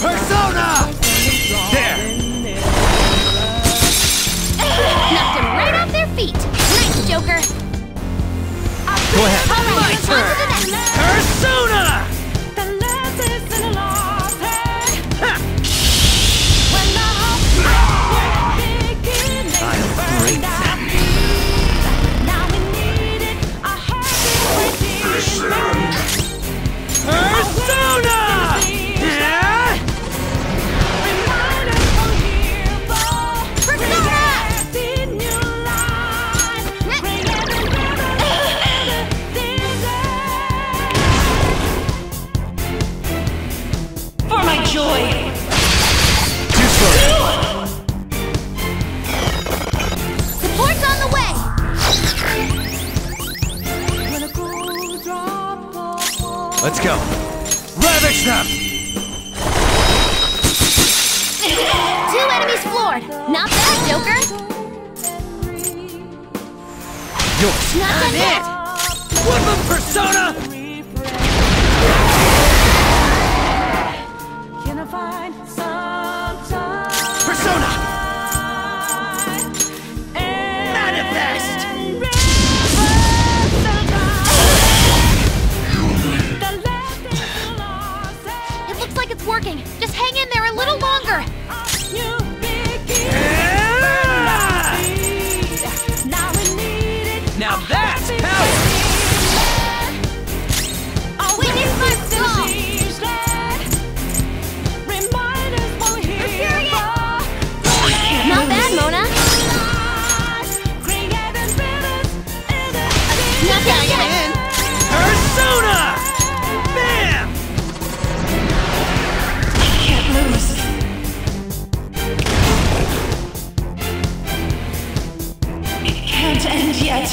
Persona! There! Knocked him right off their feet! Nice, Joker! Go ahead. All right, My turn. on to the next! Persona! I'll break them. Let's go. Ravage them! 2 enemies floored. Not bad, Joker. Yours. Not done yet. Woodland Persona! Can I find some time? Persona! Manifest! It looks like it's working. Just hang in there a little longer. Now that's power! Witness my song. Not bad, Mona. Not done yet. Persona! Bam! Can't lose. It can't end yet.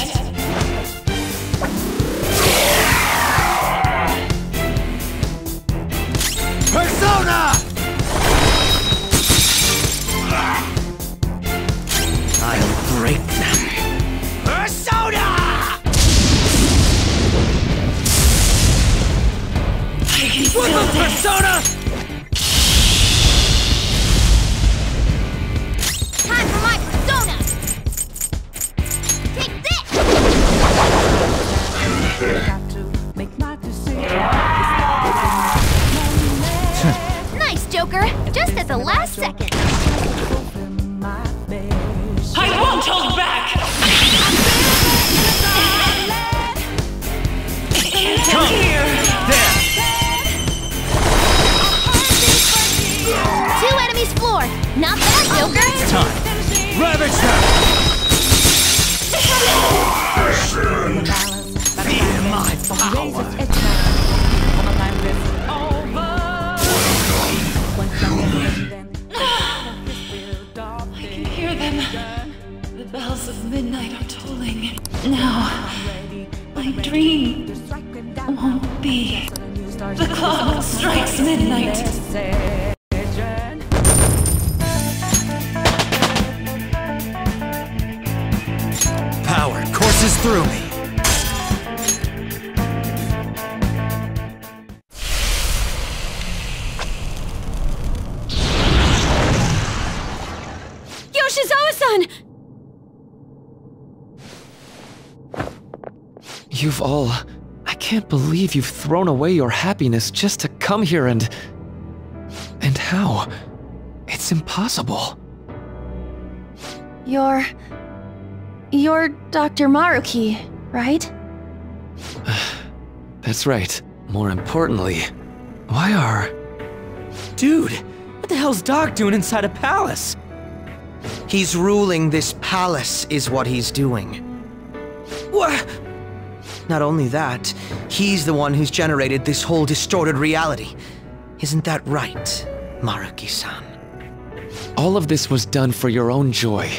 Persona! I'll break them. Persona! Woodland Persona! Time for my persona. Take this. Nice, Joker. Just at the last second. I won't hold back! It can't end here! There! 2 enemies floored. Not bad, Joker. It's time. Ravage them! Feel my power! I can hear them. The bells of midnight are tolling. Now, my dream won't be. The clock strikes midnight. Power courses through me. Yoshizawa-san! You've all... I can't believe you've thrown away your happiness just to come here and... And how? It's impossible. You're Dr. Maruki, right? That's right. More importantly, why are... Dude, what the hell's Doc doing inside a palace? He's ruling this palace, is what he's doing. What? Not only that, he's the one who's generated this whole distorted reality. Isn't that right, Maruki-san? All of this was done for your own joy.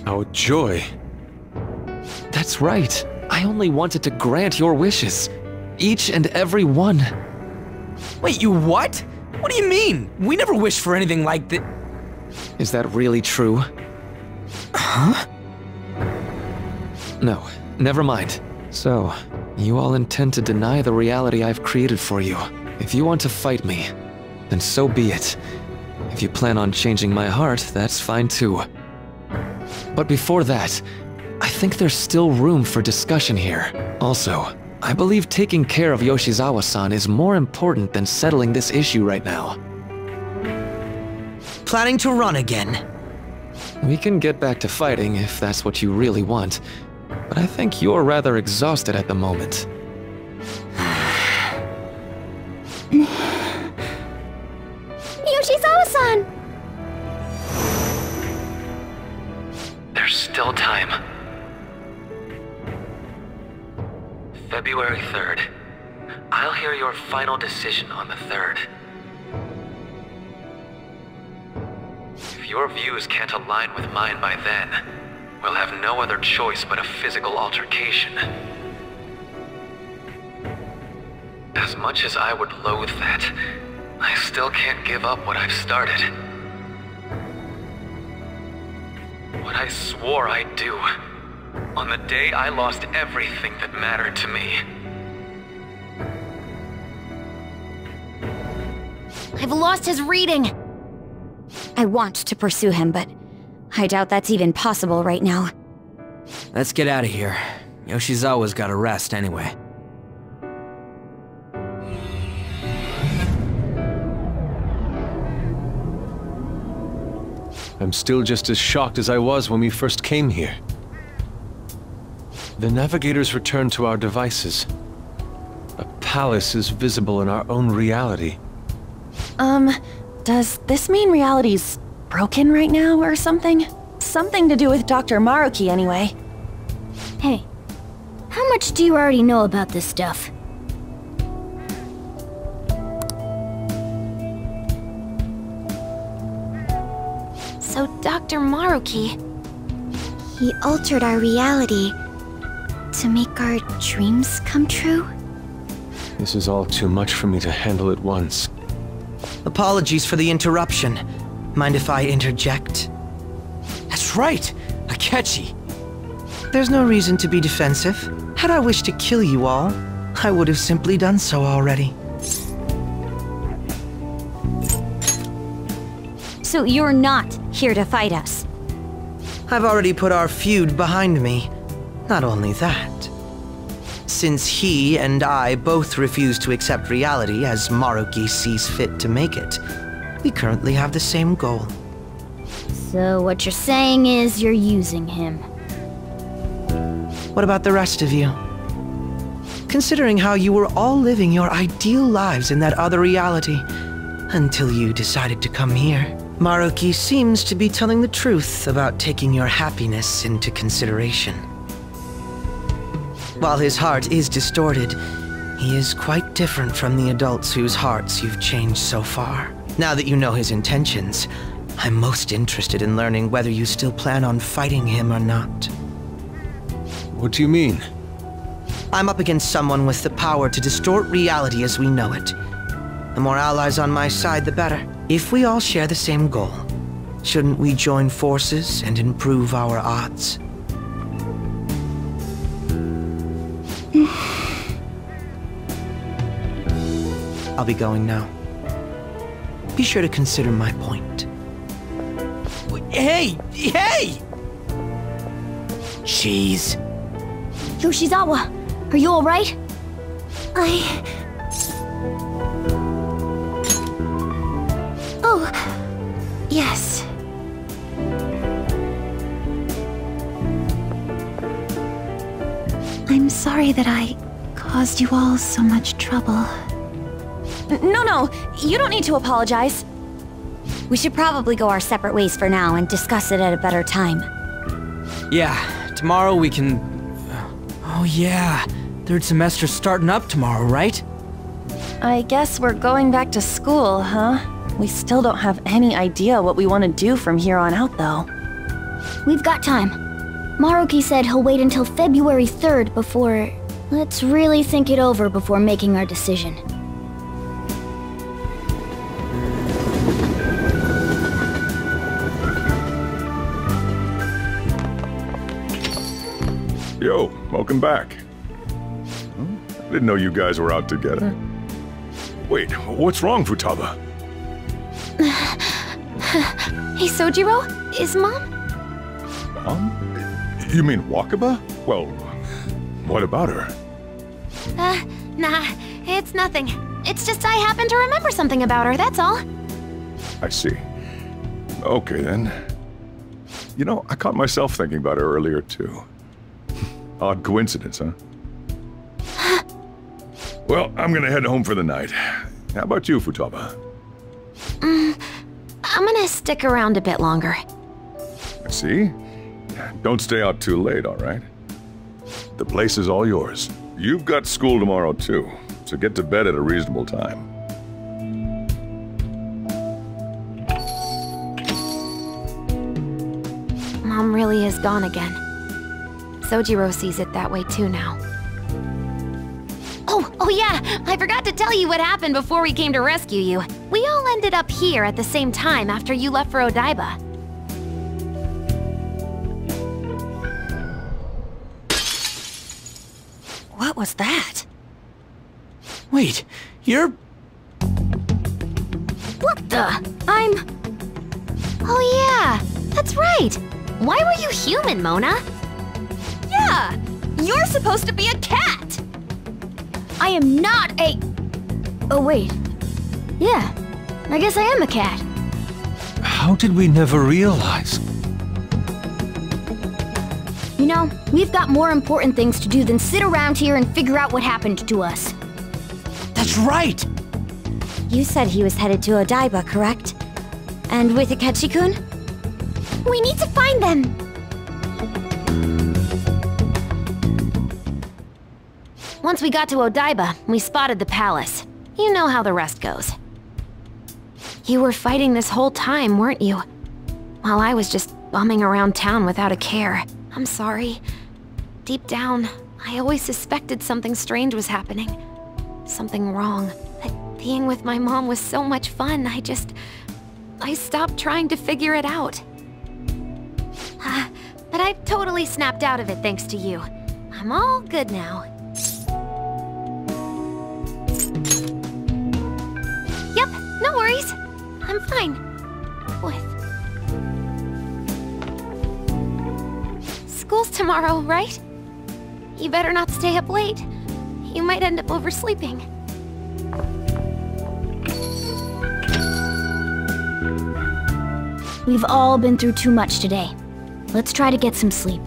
Our joy? That's right. I only wanted to grant your wishes. Each and every one. Wait, you what? What do you mean? We never wished for anything like that. Is that really true? Huh? No, never mind. So, you all intend to deny the reality I've created for you. If you want to fight me, then so be it. If you plan on changing my heart, that's fine too. But before that, I think there's still room for discussion here. Also, I believe taking care of Yoshizawa-san is more important than settling this issue right now. Planning to run again? We can get back to fighting if that's what you really want, but I think you're rather exhausted at the moment. Yoshizawa-san! There's still time. February 3rd. I'll hear your final decision on the 3rd. If your views can't align with mine by then, we'll have no other choice but a physical altercation. As much as I would loathe that, I still can't give up what I've started. What I swore I'd do on the day I lost everything that mattered to me. I've lost his reading! I want to pursue him, but I doubt that's even possible right now. Let's get out of here. Yoshizawa's gotta rest anyway. I'm still just as shocked as I was when we first came here. The navigators returned to our devices. A palace is visible in our own reality. Does this mean reality's broken right now or something? Something to do with Dr. Maruki anyway. Hey, how much do you already know about this stuff? So Dr. Maruki... He altered our reality to make our dreams come true? This is all too much for me to handle at once. Apologies for the interruption. Mind if I interject? That's right! Akechi! There's no reason to be defensive. Had I wished to kill you all, I would have simply done so already. So you're not here to fight us? I've already put our feud behind me. Not only that. Since he and I both refuse to accept reality as Maruki sees fit to make it, we currently have the same goal. So what you're saying is you're using him. What about the rest of you? Considering how you were all living your ideal lives in that other reality, until you decided to come here, Maruki seems to be telling the truth about taking your happiness into consideration. While his heart is distorted, he is quite different from the adults whose hearts you've changed so far. Now that you know his intentions, I'm most interested in learning whether you still plan on fighting him or not. What do you mean? I'm up against someone with the power to distort reality as we know it. The more allies on my side, the better. If we all share the same goal, shouldn't we join forces and improve our odds? I'll be going now. Be sure to consider my point. Hey! Hey! Jeez. Yoshizawa, are you alright? Oh, yes. I'm sorry that I caused you all so much trouble. No, you don't need to apologize. We should probably go our separate ways for now and discuss it at a better time. Yeah, tomorrow we can... Oh yeah, third semester's starting up tomorrow, right? I guess we're going back to school, huh? We still don't have any idea what we want to do from here on out, though. We've got time. Maruki said he'll wait until February 3rd before... Let's really think it over before making our decision. Yo, welcome back. I didn't know you guys were out together. Wait, what's wrong, Futaba? Hey, Sojiro? Is Mom? Mom? You mean Wakaba? Well, what about her? Nah, it's nothing. It's just I happen to remember something about her, that's all. I see. Okay, then. You know, I caught myself thinking about her earlier, too. Odd coincidence, huh? Well, I'm gonna head home for the night. How about you, Futaba? I'm gonna stick around a bit longer. I see. Don't stay out too late, all right? The place is all yours. You've got school tomorrow, too, so get to bed at a reasonable time. Mom really is gone again. Sojiro sees it that way too now. Oh yeah, I forgot to tell you what happened before we came to rescue you. We all ended up here at the same time after you left for Odaiba. What was that? Wait, you're... What the? Oh yeah, that's right. Why were you human, Mona? Yeah! You're supposed to be a cat! I am not a... Oh, wait. Yeah, I guess I am a cat. How did we never realize? You know, we've got more important things to do than sit around here and figure out what happened to us. That's right! You said he was headed to Odaiba, correct? And with Akechi-kun? We need to find them! Once we got to Odaiba, we spotted the palace. You know how the rest goes. You were fighting this whole time, weren't you? While I was just bumming around town without a care. I'm sorry. Deep down, I always suspected something strange was happening. Something wrong. But being with my mom was so much fun, I stopped trying to figure it out. But I've totally snapped out of it thanks to you. I'm all good now. Yep, no worries. I'm fine. School's tomorrow, right? You better not stay up late. You might end up oversleeping. We've all been through too much today. Let's try to get some sleep.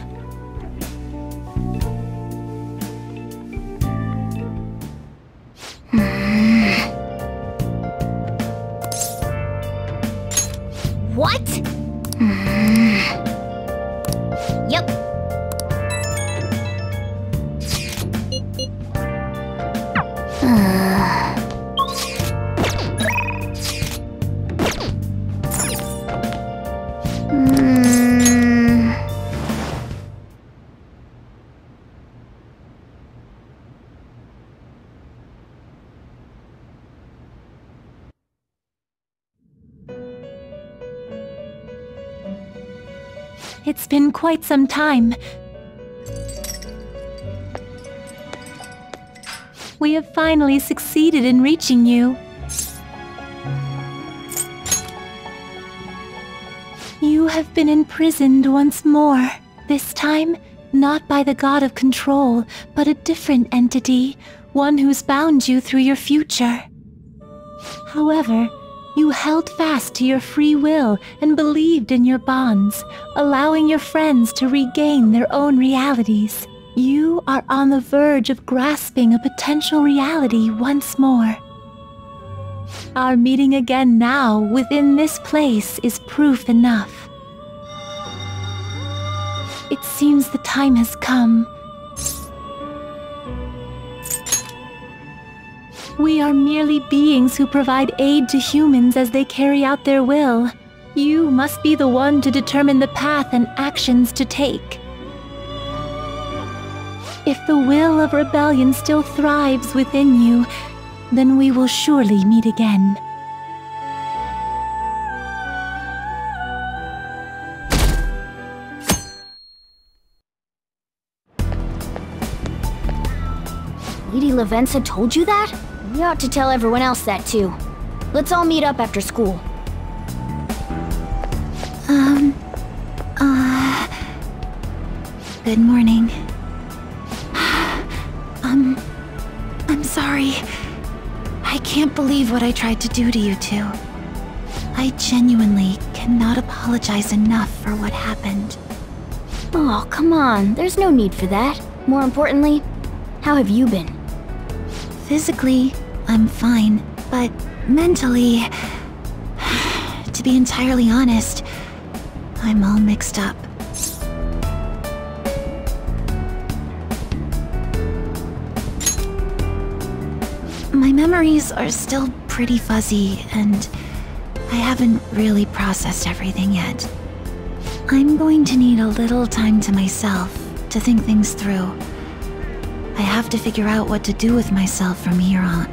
What? Yep. It's been quite some time. We have finally succeeded in reaching you. You have been imprisoned once more. This time, not by the god of control, but a different entity, one who's bound you through your future. However, you held fast to your free will and believed in your bonds, allowing your friends to regain their own realities. You are on the verge of grasping a potential reality once more. Our meeting again now within this place is proof enough. It seems the time has come. We are merely beings who provide aid to humans as they carry out their will. You must be the one to determine the path and actions to take. If the will of rebellion still thrives within you, then we will surely meet again. Lady Lavenza told you that? We ought to tell everyone else that too. Let's all meet up after school. Good morning. I'm sorry. I can't believe what I tried to do to you two. I genuinely cannot apologize enough for what happened. Oh, come on. There's no need for that. More importantly, how have you been? Physically, I'm fine, but mentally, to be entirely honest, I'm all mixed up. My memories are still pretty fuzzy, and I haven't really processed everything yet. I'm going to need a little time to myself to think things through. I have to figure out what to do with myself from here on.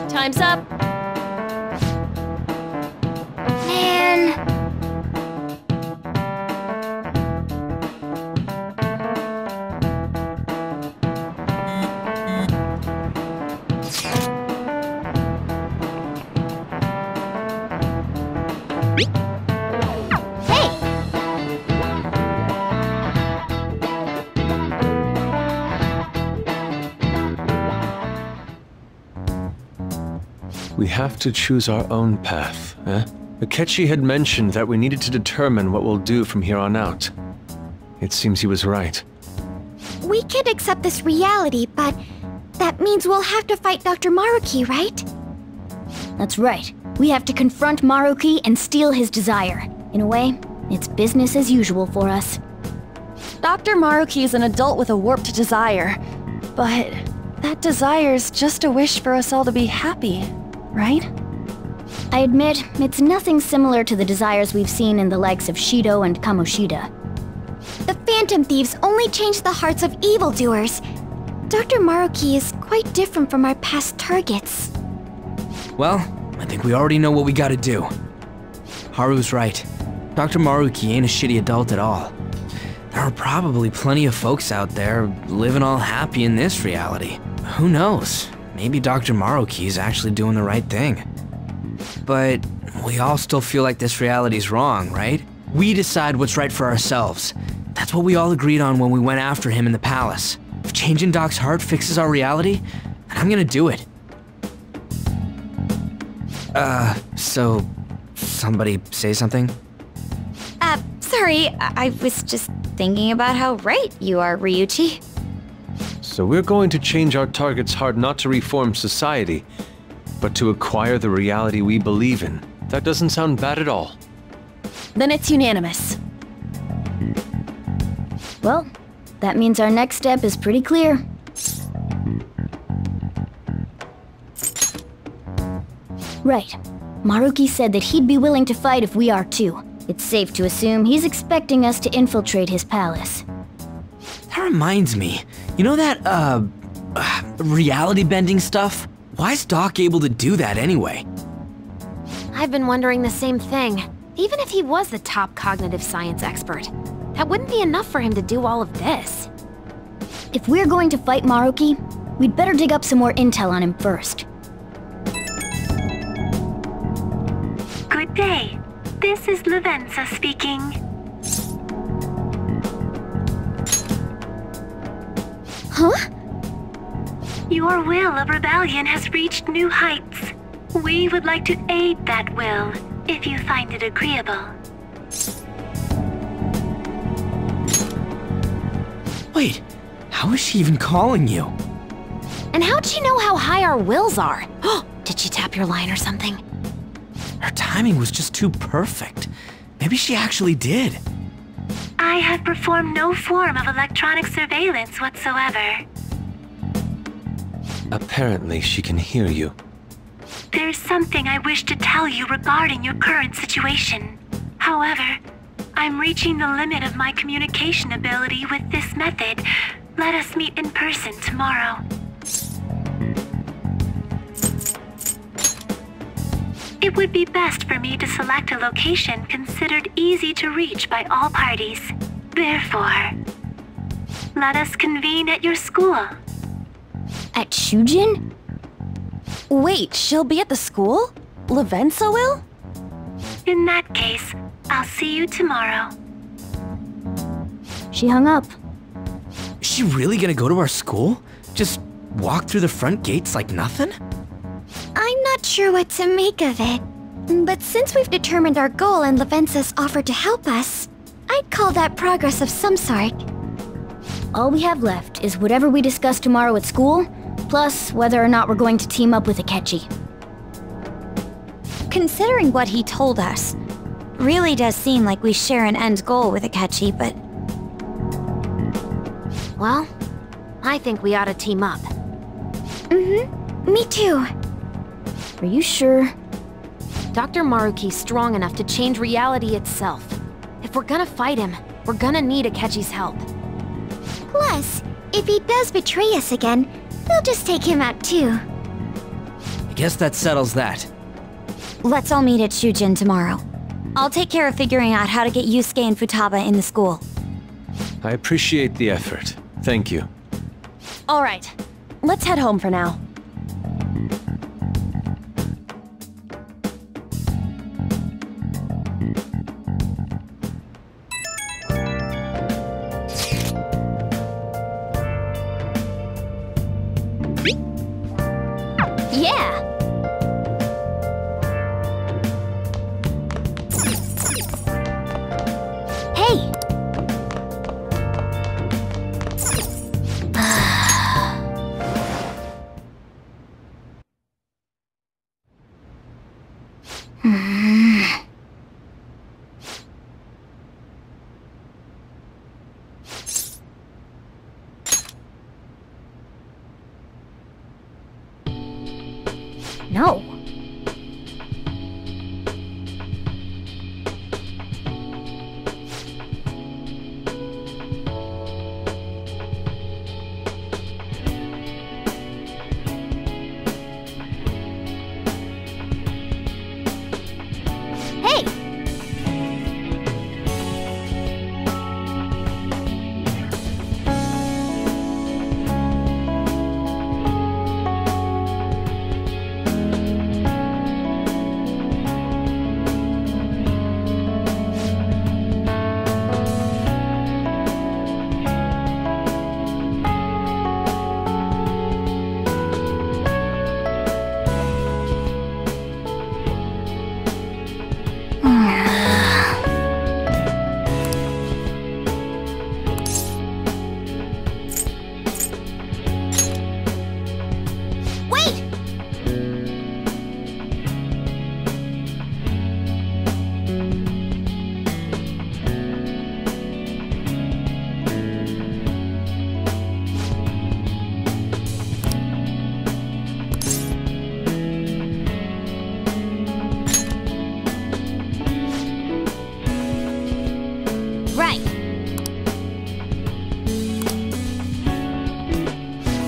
Time's up. Man. We have to choose our own path, eh? Akechi had mentioned that we needed to determine what we'll do from here on out. It seems he was right. We can't accept this reality, but that means we'll have to fight Dr. Maruki, right? That's right. We have to confront Maruki and steal his desire. In a way, it's business as usual for us. Dr. Maruki is an adult with a warped desire, but that desire's just a wish for us all to be happy, right? I admit, it's nothing similar to the desires we've seen in the likes of Shido and Kamoshida. The Phantom Thieves only change the hearts of evildoers. Dr. Maruki is quite different from our past targets. Well, I think we already know what we gotta do. Haru's right. Dr. Maruki ain't a shitty adult at all. There are probably plenty of folks out there living all happy in this reality. Who knows? Maybe Dr. Maruki's actually doing the right thing. But we all still feel like this reality's wrong, right? We decide what's right for ourselves. That's what we all agreed on when we went after him in the palace. If changing Doc's heart fixes our reality, then I'm gonna do it. So somebody say something? Sorry, I was just thinking about how right you are, Ryuichi. So we're going to change our target's heart not to reform society, but to acquire the reality we believe in. That doesn't sound bad at all. Then it's unanimous. Well, that means our next step is pretty clear. Right. Maruki said that he'd be willing to fight if we are too. It's safe to assume he's expecting us to infiltrate his palace. That reminds me. You know that, reality bending stuff? Why's Doc able to do that anyway? I've been wondering the same thing. Even if he was the top cognitive science expert, that wouldn't be enough for him to do all of this. If we're going to fight Maruki, we'd better dig up some more intel on him first. Good day. This is Lavenza speaking. Huh? Your will of rebellion has reached new heights. We would like to aid that will, if you find it agreeable. Wait, how is she even calling you? And how'd she know how high our wills are? Did she tap your line or something? Her timing was just too perfect. Maybe she actually did. I have performed no form of electronic surveillance whatsoever. Apparently, she can hear you. There's something I wish to tell you regarding your current situation. However, I'm reaching the limit of my communication ability with this method. Let us meet in person tomorrow. It would be best for me to select a location considered easy to reach by all parties. Therefore, let us convene at your school. At Shujin? Wait, she'll be at the school? Lavenza will? In that case, I'll see you tomorrow. She hung up. Is she really gonna go to our school? Just walk through the front gates like nothing? I'm not sure what to make of it. But since we've determined our goal and Lavenza's offered to help us, I'd call that progress of some sort. All we have left is whatever we discuss tomorrow at school, plus whether or not we're going to team up with Akechi. Considering what he told us, really does seem like we share an end goal with Akechi, but... Well, I think we ought to team up. Mm-hmm. Me too. Are you sure? Dr. Maruki's strong enough to change reality itself. If we're gonna fight him, we're gonna need Akechi's help. Plus, if he does betray us again, we'll just take him out too. I guess that settles that. Let's all meet at Shujin tomorrow. I'll take care of figuring out how to get Yusuke and Futaba in the school. I appreciate the effort. Thank you. All right, let's head home for now. Yeah! Hey! No. Hey!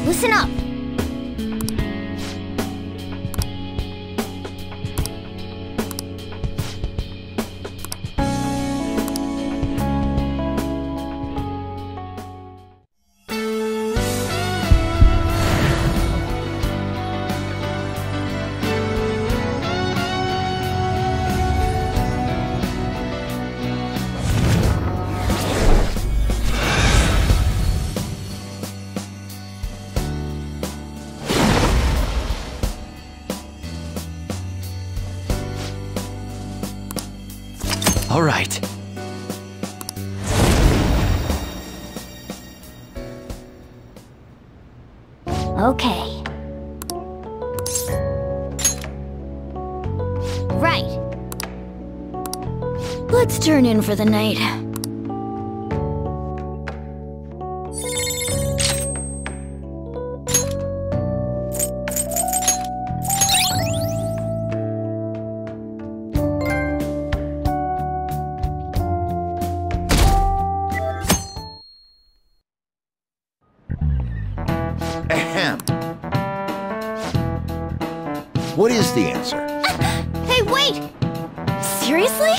Listen up! All right. Okay. Right. Let's turn in for the night. Ahem. What is the answer? Hey, wait! Seriously?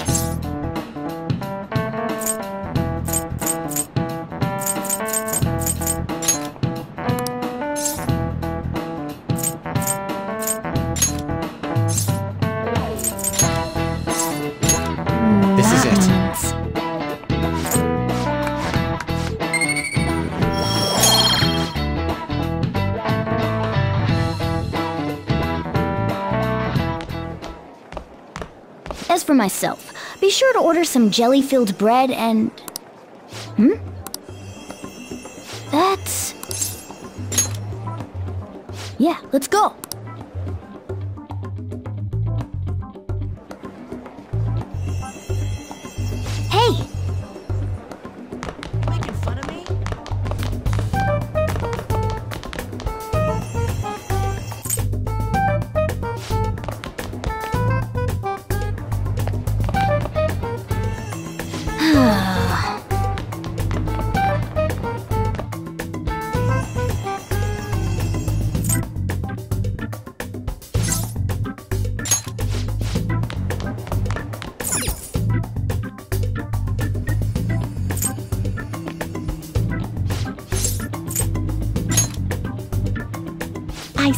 This is it. As for myself, be sure to order some jelly-filled bread and... That's... Yeah, let's go!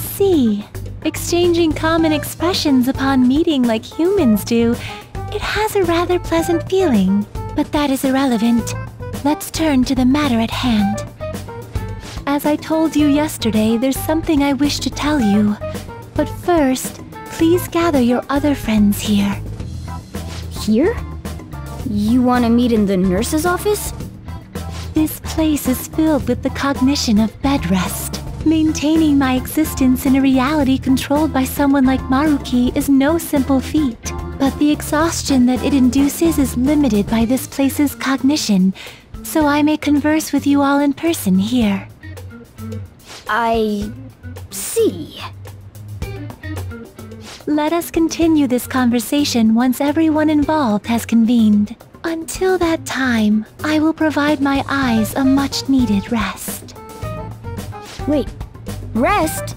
see. Exchanging common expressions upon meeting like humans do, it has a rather pleasant feeling. But that is irrelevant. Let's turn to the matter at hand. As I told you yesterday, there's something I wish to tell you. But first, please gather your other friends here. Here? You want to meet in the nurse's office? This place is filled with the cognition of bed rest. Maintaining my existence in a reality controlled by someone like Maruki is no simple feat. But the exhaustion that it induces is limited by this place's cognition, so I may converse with you all in person here. I see. Let us continue this conversation once everyone involved has convened. Until that time, I will provide my eyes a much-needed rest. Wait, rest?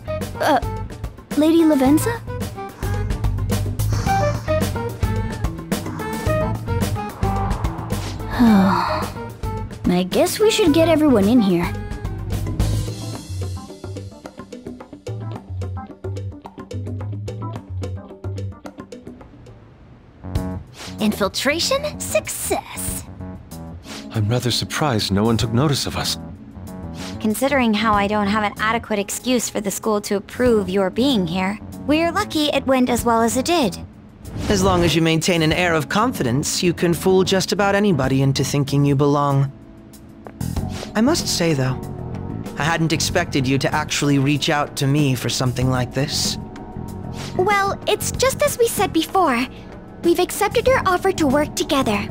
Lady Lavenza? I guess we should get everyone in here. Infiltration success. I'm rather surprised no one took notice of us. Considering how I don't have an adequate excuse for the school to approve your being here, we're lucky it went as well as it did. As long as you maintain an air of confidence, you can fool just about anybody into thinking you belong. I must say, though, I hadn't expected you to actually reach out to me for something like this. Well, it's just as we said before. We've accepted your offer to work together.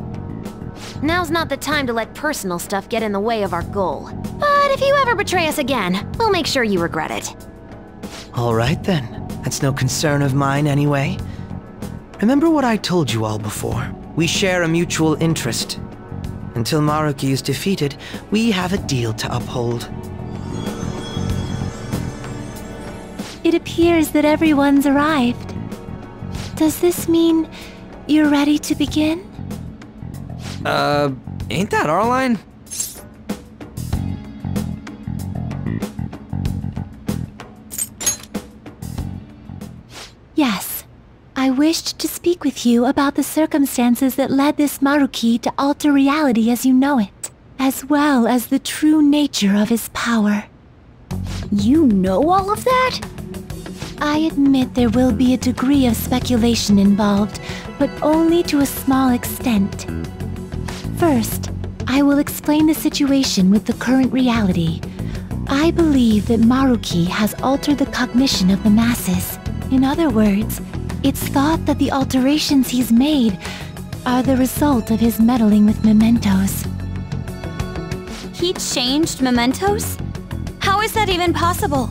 Now's not the time to let personal stuff get in the way of our goal. But if you ever betray us again, we'll make sure you regret it. All right then. That's no concern of mine anyway. Remember what I told you all before. We share a mutual interest. Until Maruki is defeated, we have a deal to uphold. It appears that everyone's arrived. Does this mean you're ready to begin? Ain't that our line? Yes. I wished to speak with you about the circumstances that led this Maruki to alter reality as you know it, as well as the true nature of his power. You know all of that? I admit there will be a degree of speculation involved, but only to a small extent. First, I will explain the situation with the current reality. I believe that Maruki has altered the cognition of the masses. In other words, it's thought that the alterations he's made are the result of his meddling with mementos. He changed mementos? How is that even possible?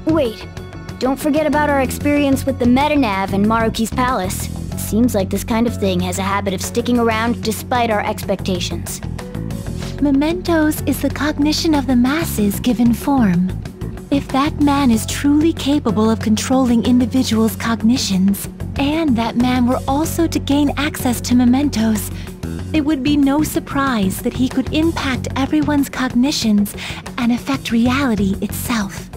Wait, don't forget about our experience with the Metanav and Maruki's palace. Seems like this kind of thing has a habit of sticking around despite our expectations. Mementos is the cognition of the masses given form. If that man is truly capable of controlling individuals' cognitions, and that man were also to gain access to mementos, it would be no surprise that he could impact everyone's cognitions and affect reality itself.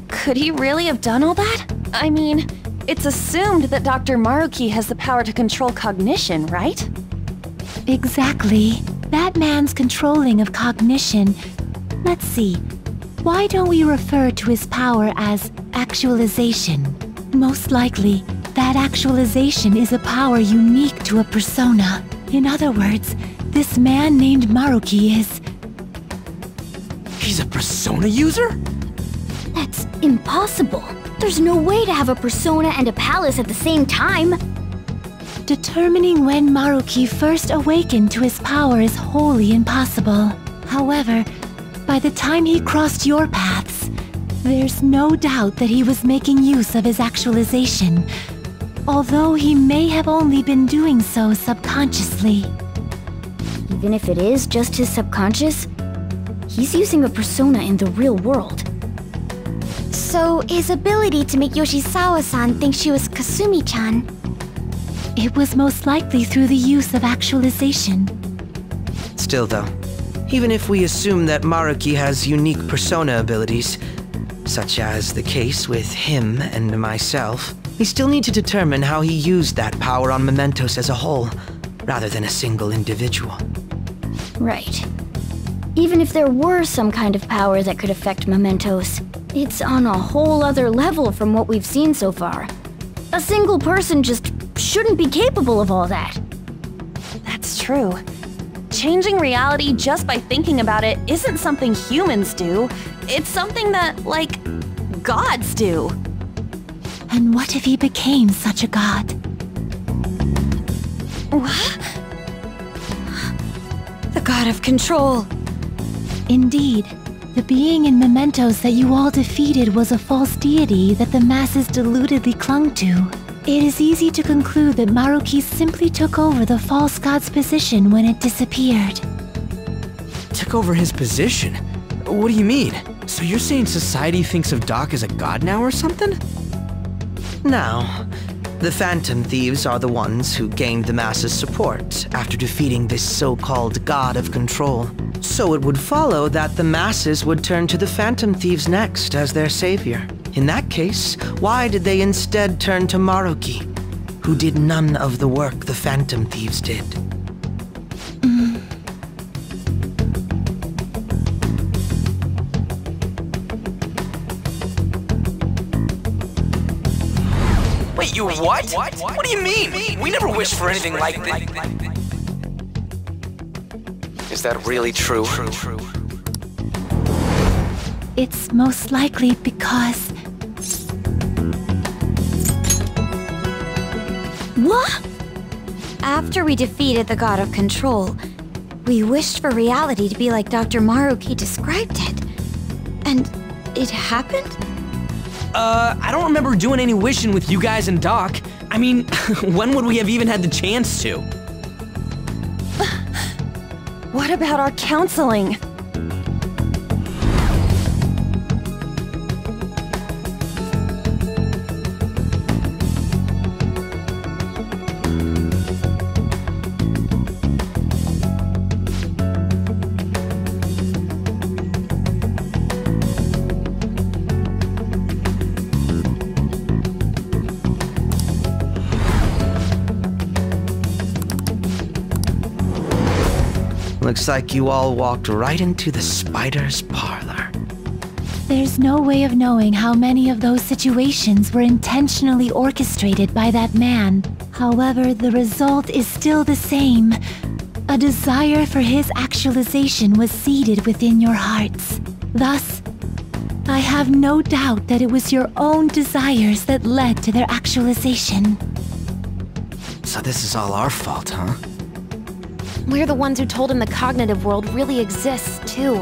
Could he really have done all that? I mean, it's assumed that Dr. Maruki has the power to control cognition, right? Exactly. That man's controlling of cognition. Let's see. Why don't we refer to his power as actualization? Most likely, that actualization is a power unique to a persona. In other words, this man named Maruki is... He's a persona user? That's impossible. There's no way to have a persona and a palace at the same time. Determining when Maruki first awakened to his power is wholly impossible. However, by the time he crossed your paths, there's no doubt that he was making use of his actualization, although he may have only been doing so subconsciously. Even if it is just his subconscious, he's using a persona in the real world. So, his ability to make Yoshizawa-san think she was Kasumi-chan. It was most likely through the use of actualization. Still though, even if we assume that Maruki has unique persona abilities, such as the case with him and myself, we still need to determine how he used that power on Mementos as a whole, rather than a single individual. Right. Even if there were some kind of power that could affect Mementos, it's on a whole other level from what we've seen so far. A single person just shouldn't be capable of all that. That's true. Changing reality just by thinking about it isn't something humans do. It's something that, like, gods do. And what if he became such a god? What? The god of control. Indeed. The being in Mementos that you all defeated was a false deity that the masses deludedly clung to. It is easy to conclude that Maruki simply took over the false god's position when it disappeared. Took over his position? What do you mean? So you're saying society thinks of Doc as a god now or something? Now, the Phantom Thieves are the ones who gained the masses' support after defeating this so-called god of control. So it would follow that the masses would turn to the Phantom Thieves next as their savior. In that case, why did they instead turn to Maruki, who did none of the work the Phantom Thieves did? Wait, you what? What do you mean? We never wished for anything like this. Is that really true? It's most likely because... What? After we defeated the god of control, we wished for reality to be like Dr. Maruki described it. And it happened? I don't remember doing any wishing with you guys and Doc. I mean, when would we have even had the chance to? What about our counseling? Looks like you all walked right into the spider's parlor. There's no way of knowing how many of those situations were intentionally orchestrated by that man. However, the result is still the same. A desire for his actualization was seeded within your hearts. Thus, I have no doubt that it was your own desires that led to their actualization. So this is all our fault, huh? We're the ones who told him the cognitive world really exists, too.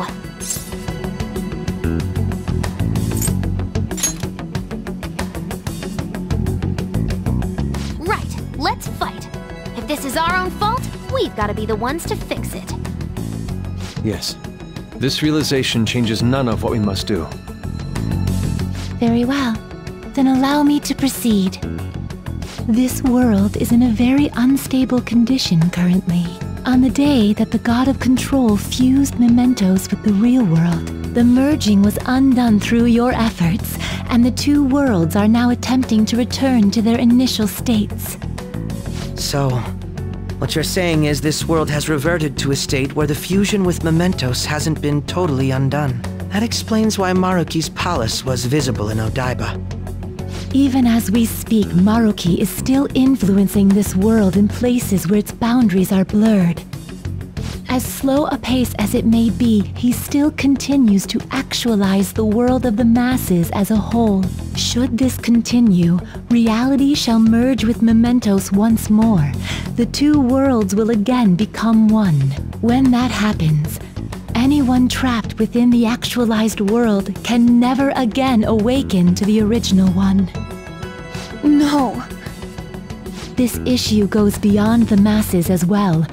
Right, let's fight. If this is our own fault, we've got to be the ones to fix it. Yes. This realization changes none of what we must do. Very well. Then allow me to proceed. This world is in a very unstable condition currently. On the day that the God of Control fused Mementos with the real world, the merging was undone through your efforts, and the two worlds are now attempting to return to their initial states. So, what you're saying is this world has reverted to a state where the fusion with Mementos hasn't been totally undone. That explains why Maruki's palace was visible in Odaiba. Even as we speak, Maruki is still influencing this world in places where its boundaries are blurred. As slow a pace as it may be, he still continues to actualize the world of the masses as a whole. Should this continue, reality shall merge with Mementos once more. The two worlds will again become one. When that happens, anyone trapped within the actualized world can never again awaken to the original one. No. This issue goes beyond the masses as well.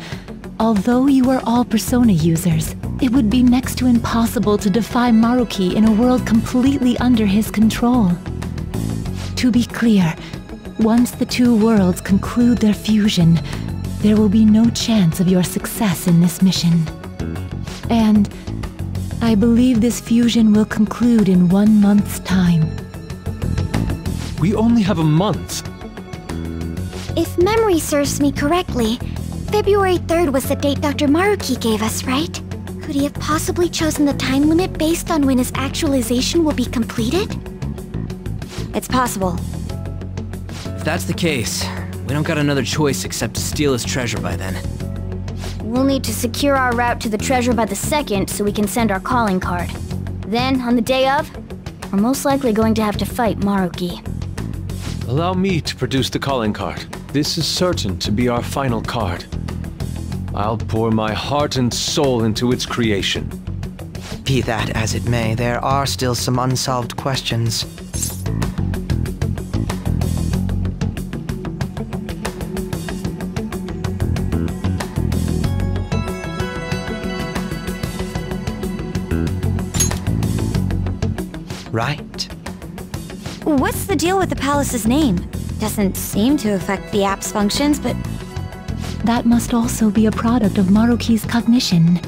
Although you are all persona users, it would be next to impossible to defy Maruki in a world completely under his control. To be clear, once the two worlds conclude their fusion, there will be no chance of your success in this mission. And I believe this fusion will conclude in 1 month's time. We only have a month. If memory serves me correctly, February 3rd was the date Dr. Maruki gave us, right? Could he have possibly chosen the time limit based on when his actualization will be completed? It's possible. If that's the case, we don't got another choice except to steal his treasure by then. We'll need to secure our route to the treasure by the 2nd so we can send our calling card. Then, on the day of, we're most likely going to have to fight Maruki. Allow me to produce the calling card. This is certain to be our final card. I'll pour my heart and soul into its creation. Be that as it may, there are still some unsolved questions. Right. What's the deal with the palace's name? Doesn't seem to affect the app's functions, but... That must also be a product of Maruki's cognition.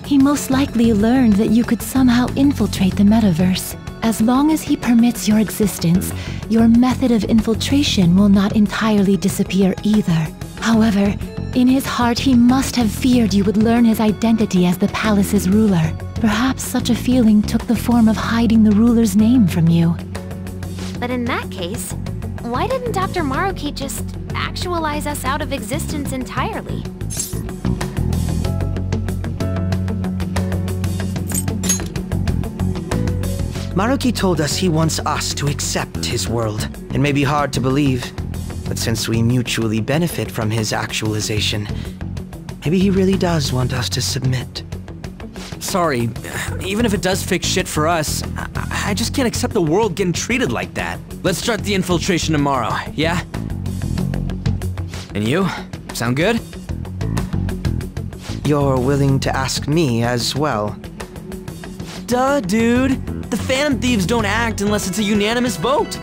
He most likely learned that you could somehow infiltrate the metaverse. As long as he permits your existence, your method of infiltration will not entirely disappear either. However, in his heart he must have feared you would learn his identity as the palace's ruler. Perhaps such a feeling took the form of hiding the ruler's name from you. But in that case, why didn't Dr. Maruki just actualize us out of existence entirely? Maruki told us he wants us to accept his world. It may be hard to believe, but since we mutually benefit from his actualization, maybe he really does want us to submit. Sorry, even if it does fix shit for us, I just can't accept the world getting treated like that. Let's start the infiltration tomorrow, yeah? And you? Sound good? You're willing to ask me as well. Duh, dude. The Phantom Thieves don't act unless it's a unanimous vote.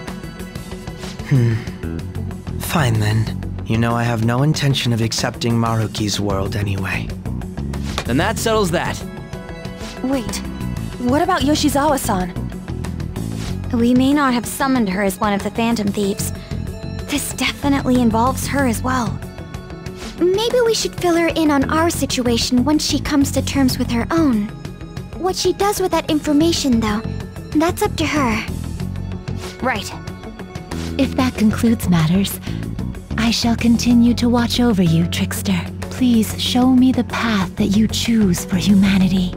Fine then. You know I have no intention of accepting Maruki's world anyway. Then that settles that. Wait, what about Yoshizawa-san? We may not have summoned her as one of the Phantom Thieves. This definitely involves her as well. Maybe we should fill her in on our situation once she comes to terms with her own. What she does with that information, though, that's up to her. Right. If that concludes matters, I shall continue to watch over you, Trickster. Please show me the path that you choose for humanity.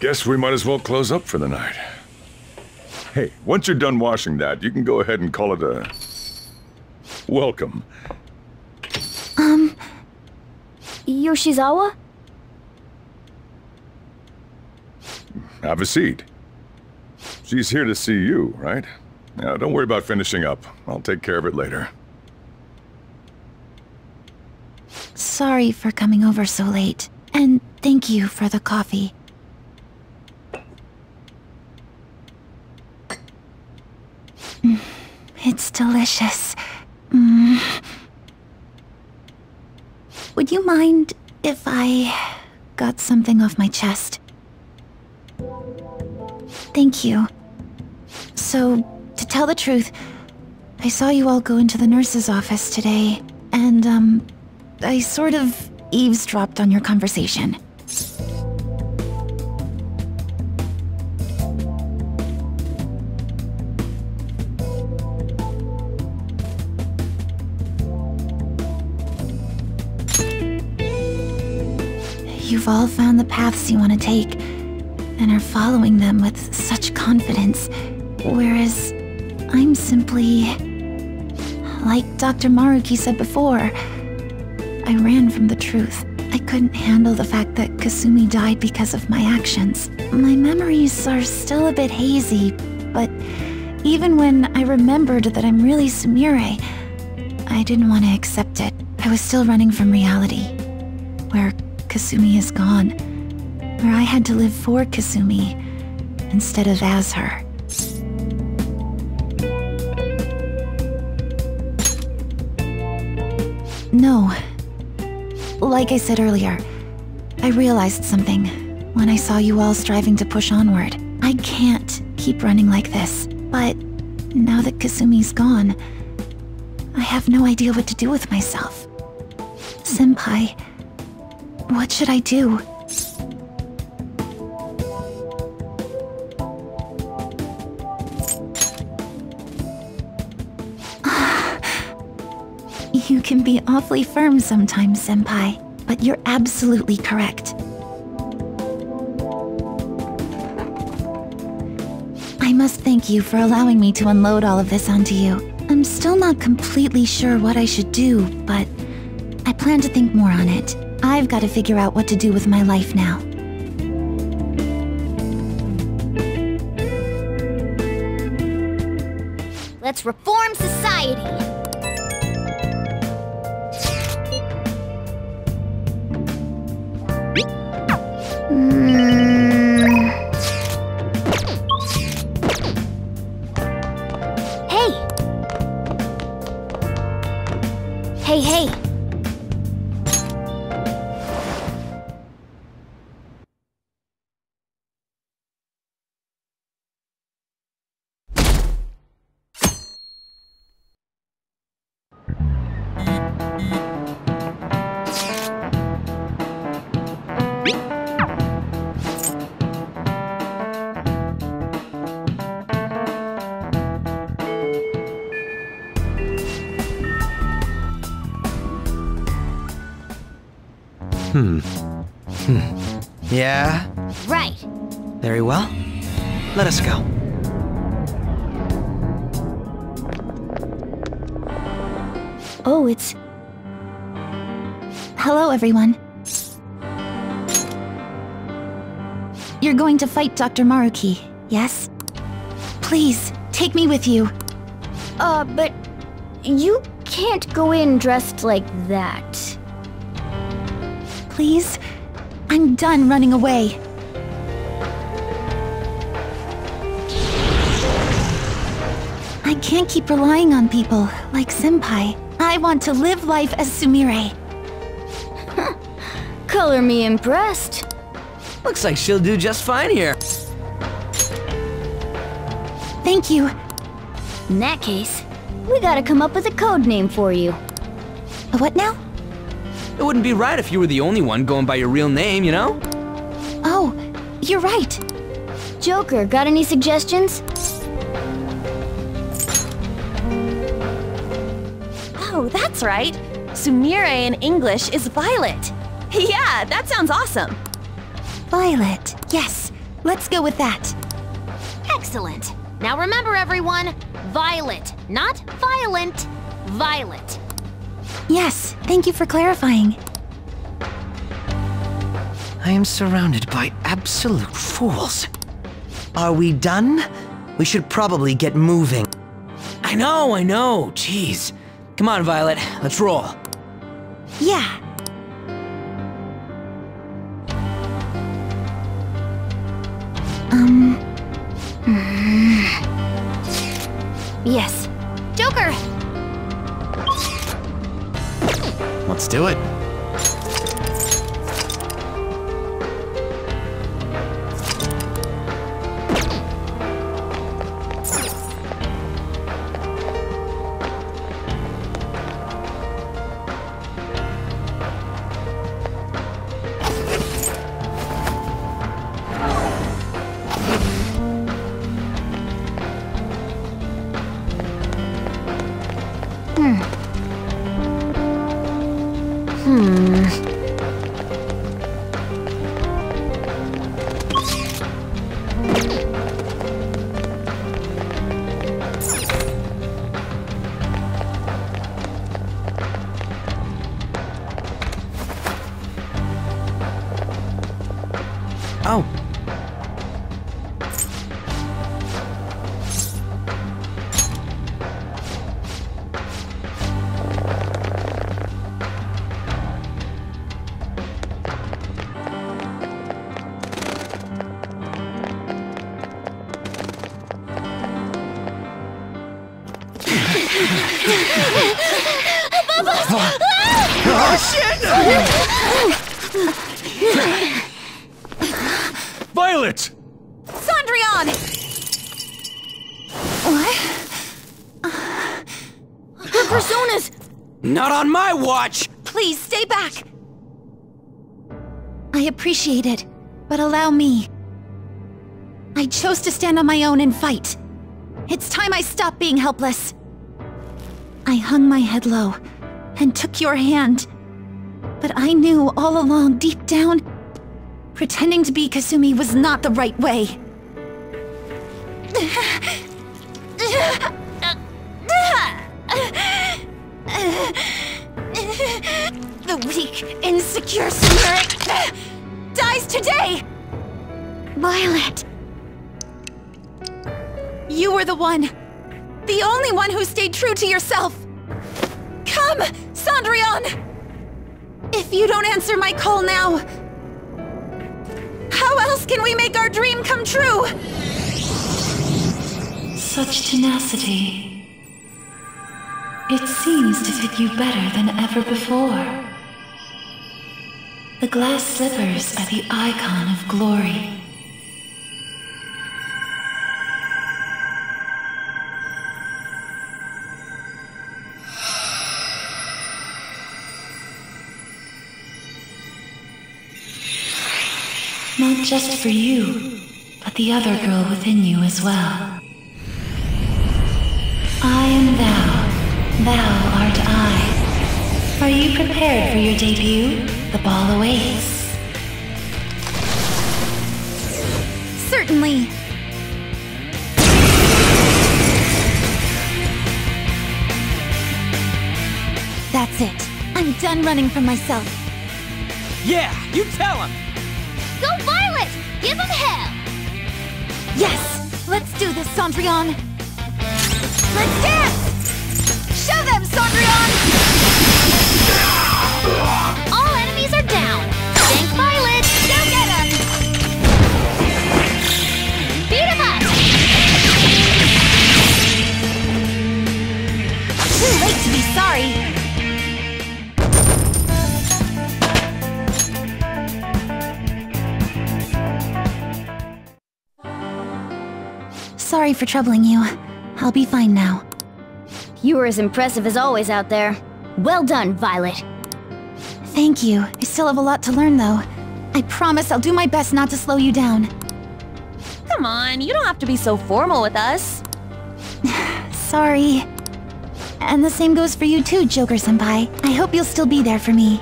Guess we might as well close up for the night. Hey, once you're done washing that, you can go ahead and call it a... welcome. Yoshizawa? Have a seat. She's here to see you, right? Now, don't worry about finishing up. I'll take care of it later. Sorry for coming over so late, and thank you for the coffee. It's delicious. Would you mind if I got something off my chest? Thank you. So, to tell the truth, I saw you all go into the nurse's office today, and, I sort of eavesdropped on your conversation. You've all found the paths you want to take, and are following them with such confidence, whereas I'm simply... like Dr. Maruki said before, I ran from the truth. I couldn't handle the fact that Kasumi died because of my actions. My memories are still a bit hazy, but even when I remembered that I'm really Sumire, I didn't want to accept it. I was still running from reality, where Kasumi is gone, where I had to live for Kasumi instead of as her. No. Like I said earlier, I realized something when I saw you all striving to push onward. I can't keep running like this, but now that Kasumi's gone, I have no idea what to do with myself. Senpai, what should I do? You can be awfully firm sometimes, Senpai, but you're absolutely correct. I must thank you for allowing me to unload all of this onto you. I'm still not completely sure what I should do, but I plan to think more on it. I've got to figure out what to do with my life now. Let's reform society. Hey. Yeah? Right. Very well. Let us go. Oh, it's... Hello, everyone. You're going to fight Dr. Maruki, yes? Please, take me with you. But you can't go in dressed like that. Please? I'm done running away. I can't keep relying on people like Senpai. I want to live life as Sumire. Color me impressed. Looks like she'll do just fine here. Thank you. In that case, we gotta come up with a code name for you. What now? It wouldn't be right if you were the only one going by your real name, you know? Oh, you're right. Joker, got any suggestions? Oh, that's right. Sumire in English is Violet. Yeah, that sounds awesome. Violet. Yes, let's go with that. Excellent. Now remember, everyone, Violet, not violent. Violet. Yes, thank you for clarifying. I am surrounded by absolute fools. Are we done? We should probably get moving. I know. Jeez. Come on, Violet. Let's roll. Yeah. Yes. Joker! Let's do it. Oh. Oh, shit! Violet! Sondrian! What? Her personas! Not on my watch! Please, stay back! I appreciate it, but allow me. I chose to stand on my own and fight. It's time I stop being helpless. I hung my head low and took your hand. But I knew all along, deep down, pretending to be Kasumi was not the right way. The weak, insecure spirit dies today! Violet! You were the one. The only one who stayed true to yourself. Come, Sondrian! If you don't answer my call now, how else can we make our dream come true? Such tenacity. It seems to fit you better than ever before. The glass slippers are the icon of glory. Not just for you, but the other girl within you as well. I am thou, thou art I. Are you prepared for your debut? The ball awaits. Certainly. That's it. I'm done running from myself. Yeah, you tell him! Go Violet! Give him hell! Yes! Let's do this, Sondrian! Let's dance! Show them, Sondrian! All enemies are down! Thank Violet! Go get him! Beat him up! Too late to be sorry! Sorry for troubling you. I'll be fine now. You were as impressive as always out there. Well done, Violet. Thank you. I still have a lot to learn, though. I promise I'll do my best not to slow you down. Come on, you don't have to be so formal with us. Sorry. And the same goes for you too, Joker-senpai. I hope you'll still be there for me.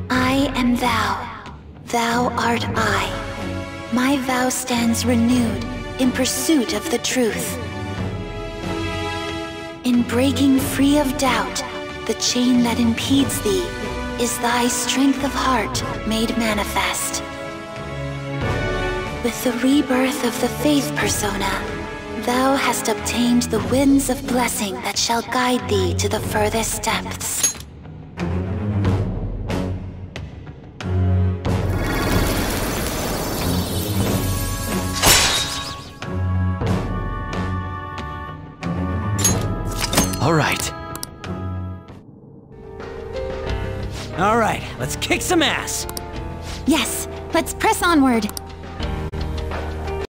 I am thou. Thou art I. My vow stands renewed in pursuit of the truth. In breaking free of doubt, the chain that impedes thee is thy strength of heart made manifest. With the rebirth of the faith persona, thou hast obtained the winds of blessing that shall guide thee to the furthest depths. All right, let's kick some ass. Yes, let's press onward.